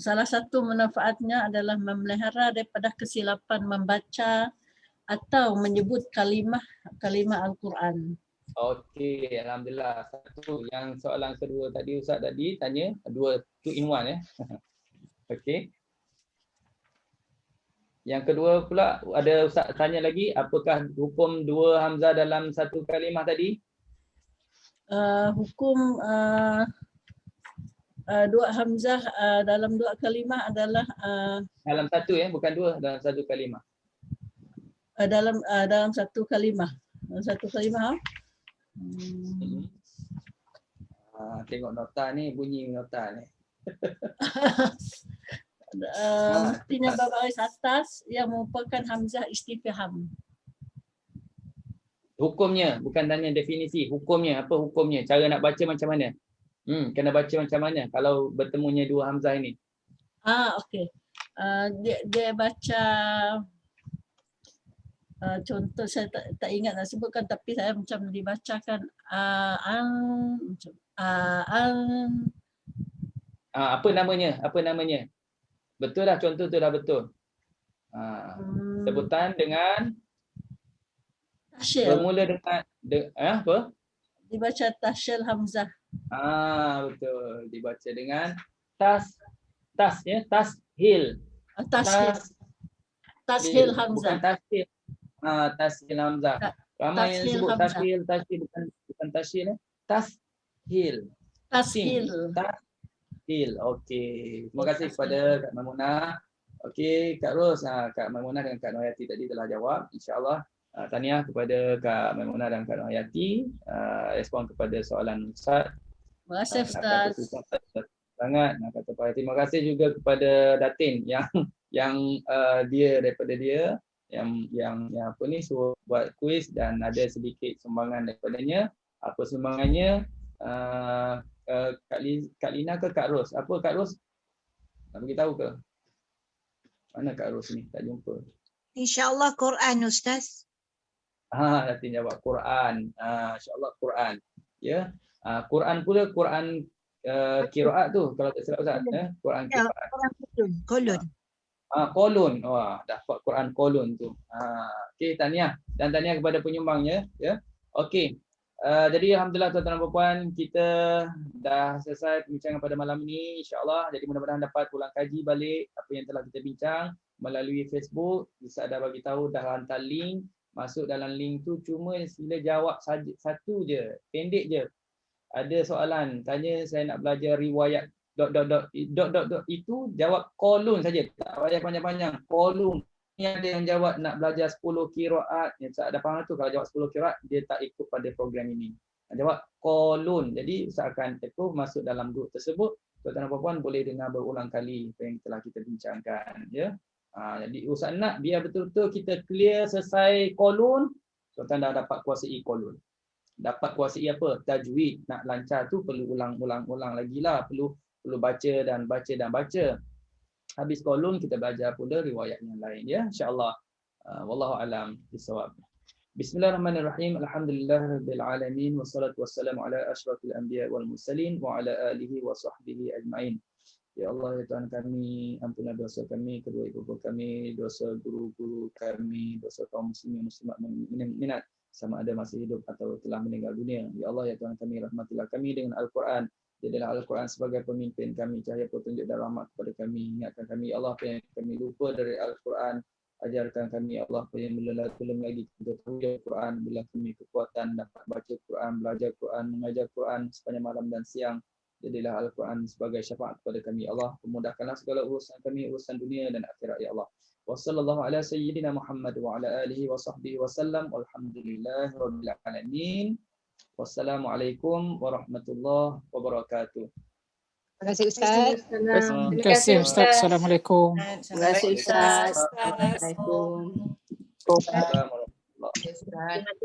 salah satu manfaatnya adalah memelihara daripada kesilapan membaca atau menyebut kalimah Al-Quran. Okey, alhamdulillah. Satu yang soalan kedua tadi Ustaz tadi tanya 2 in 1 ya. Okey. Yang kedua pula ada Ustaz tanya lagi, apakah hukum 2 hamzah dalam satu kalimah tadi? Hukum 2 hamzah dalam 2 kalimah adalah Dalam satu ya, bukan 2, dalam satu kalimah. Dalam satu kalimah. Dalam satu kalimah. Tengok nota ni, bunyi nota ni. Mestinya berbaris atas yang merupakan hamzah istifham. Hukumnya, bukan tanya definisi, hukumnya, apa hukumnya? Cara nak baca macam mana? Kena baca macam mana kalau bertemunya 2 hamzah ini? Okey. Dia baca contoh saya tak ingat nak sebutkan, tapi saya macam dibacakan apa namanya? Apa namanya? Betul dah, contoh tu dah betul. Sebutan dengan Tashil. bermula dengan apa? Dibaca tashil hamzah. Betul. Dibaca dengan tas ya, tashil. Tashil hamzah. Bukan tashil. Tashil hamzah. Ramai yang sebut tashil bukan tashil ya. Tashil. Tashil. Okey. Terima kasih kepada Kak Maimunah. Okey, Kak Ros, Kak Maimunah dan Kak Noyati tadi telah jawab. InsyaAllah tahniah kepada Kak Maimunah dan Kak Noyati respon kepada soalan Ustaz. Terima kasih Ustaz. Sangat nak kata Pak. Terima kasih juga kepada Datin yang daripada dia yang apa ni suruh buat kuis dan ada sedikit sumbangan daripadanya. Apa sumbangannya? Kak Lina ke Kak Ros? Apa Kak Ros? Nak beritahu ke? Mana Kak Ros ni? Tak jumpa. InsyaAllah Quran Ustaz. Datin jawab Quran. InsyaAllah Quran. Ya. Quran pula Quran qiraat tu kalau tak silap Ustaz. Quran qiraat. Kolon. Kolon. Wah, dapat Quran kolon tu. Okey, tahniah dan tahniah kepada penyumbangnya ya. Okey. Jadi alhamdulillah tuan-tuan dan puan, kita dah selesai perbincangan pada malam ini insya-Allah. Jadi mudah-mudahan dapat ulang kaji balik apa yang telah kita bincang melalui Facebook. Bisa ada bagi tahu dah hantar link, masuk dalam link tu cuma sila jawab saja satu je, pendek je. Ada soalan tanya saya nak belajar riwayat ... itu jawab kolon saja, tak payah panjang-panjang. Kolon. Ni ada yang jawab nak belajar 10 qiraat, yang tak ada faham tu kalau jawab 10 qiraat dia tak ikut pada program ini. Jawab kolon. Jadi Ustaz akan tekan masuk dalam grup tersebut. Tuan-tuan dan puan boleh dengar berulang kali apa yang telah kita bincangkan ya. Jadi Ustaz nak biar betul-betul kita clear selesai kolon, tuan-tuan dah dapat kuasai kolon. Dapat kuasai apa? Tajwid. Nak lancar tu perlu ulang-ulang lagi lah, perlu baca dan baca. Habis kolon kita belajar pula riwayat yang lain ya, insya-Allah. Wallahu alam bisawab. Bismillahirrahmanirrahim. Alhamdulillahirabbil alamin wassalatu wassalamu ala asyrafil anbiya wal mursalin wa ala alihi wa sahbihi ajmain. Ya Allah, ya Tuhan kami, ampunilah dosa kami, kedua ibu bapa kami, dosa guru-guru kami, dosa kaum muslimin muslimat mukminat sama ada masih hidup atau telah meninggal dunia. Ya Allah, ya Tuhan kami, rahmatilah kami dengan Al-Quran. Jadilah Al-Quran sebagai pemimpin kami, cahaya petunjuk dan rahmat kepada kami. Ingatkan kami, Allah, apa yang kami lupa dari Al-Quran. Ajarkan kami, Allah, apa yang belum lagi kita tahu Al-Quran. Bila kami kekuatan dapat baca Quran, belajar Quran, mengajar Quran sepanjang malam dan siang. Jadilah Al-Quran sebagai syafaat kepada kami, Allah. Pemudahkanlah segala urusan kami, urusan dunia dan akhirat, ya Allah. Wassallallahu ala sayyidina Muhammad wa ala alihi wa sahbihi wasallam. Walhamdulillahi rabbil alamin. Wassalamualaikum warahmatullahi wabarakatuh. Terima kasih Ustaz. Terima kasih Ustaz. Assalamualaikum. Terima kasih Ustaz. Assalamualaikum. Assalamualaikum warahmatullahi wabarakatuh.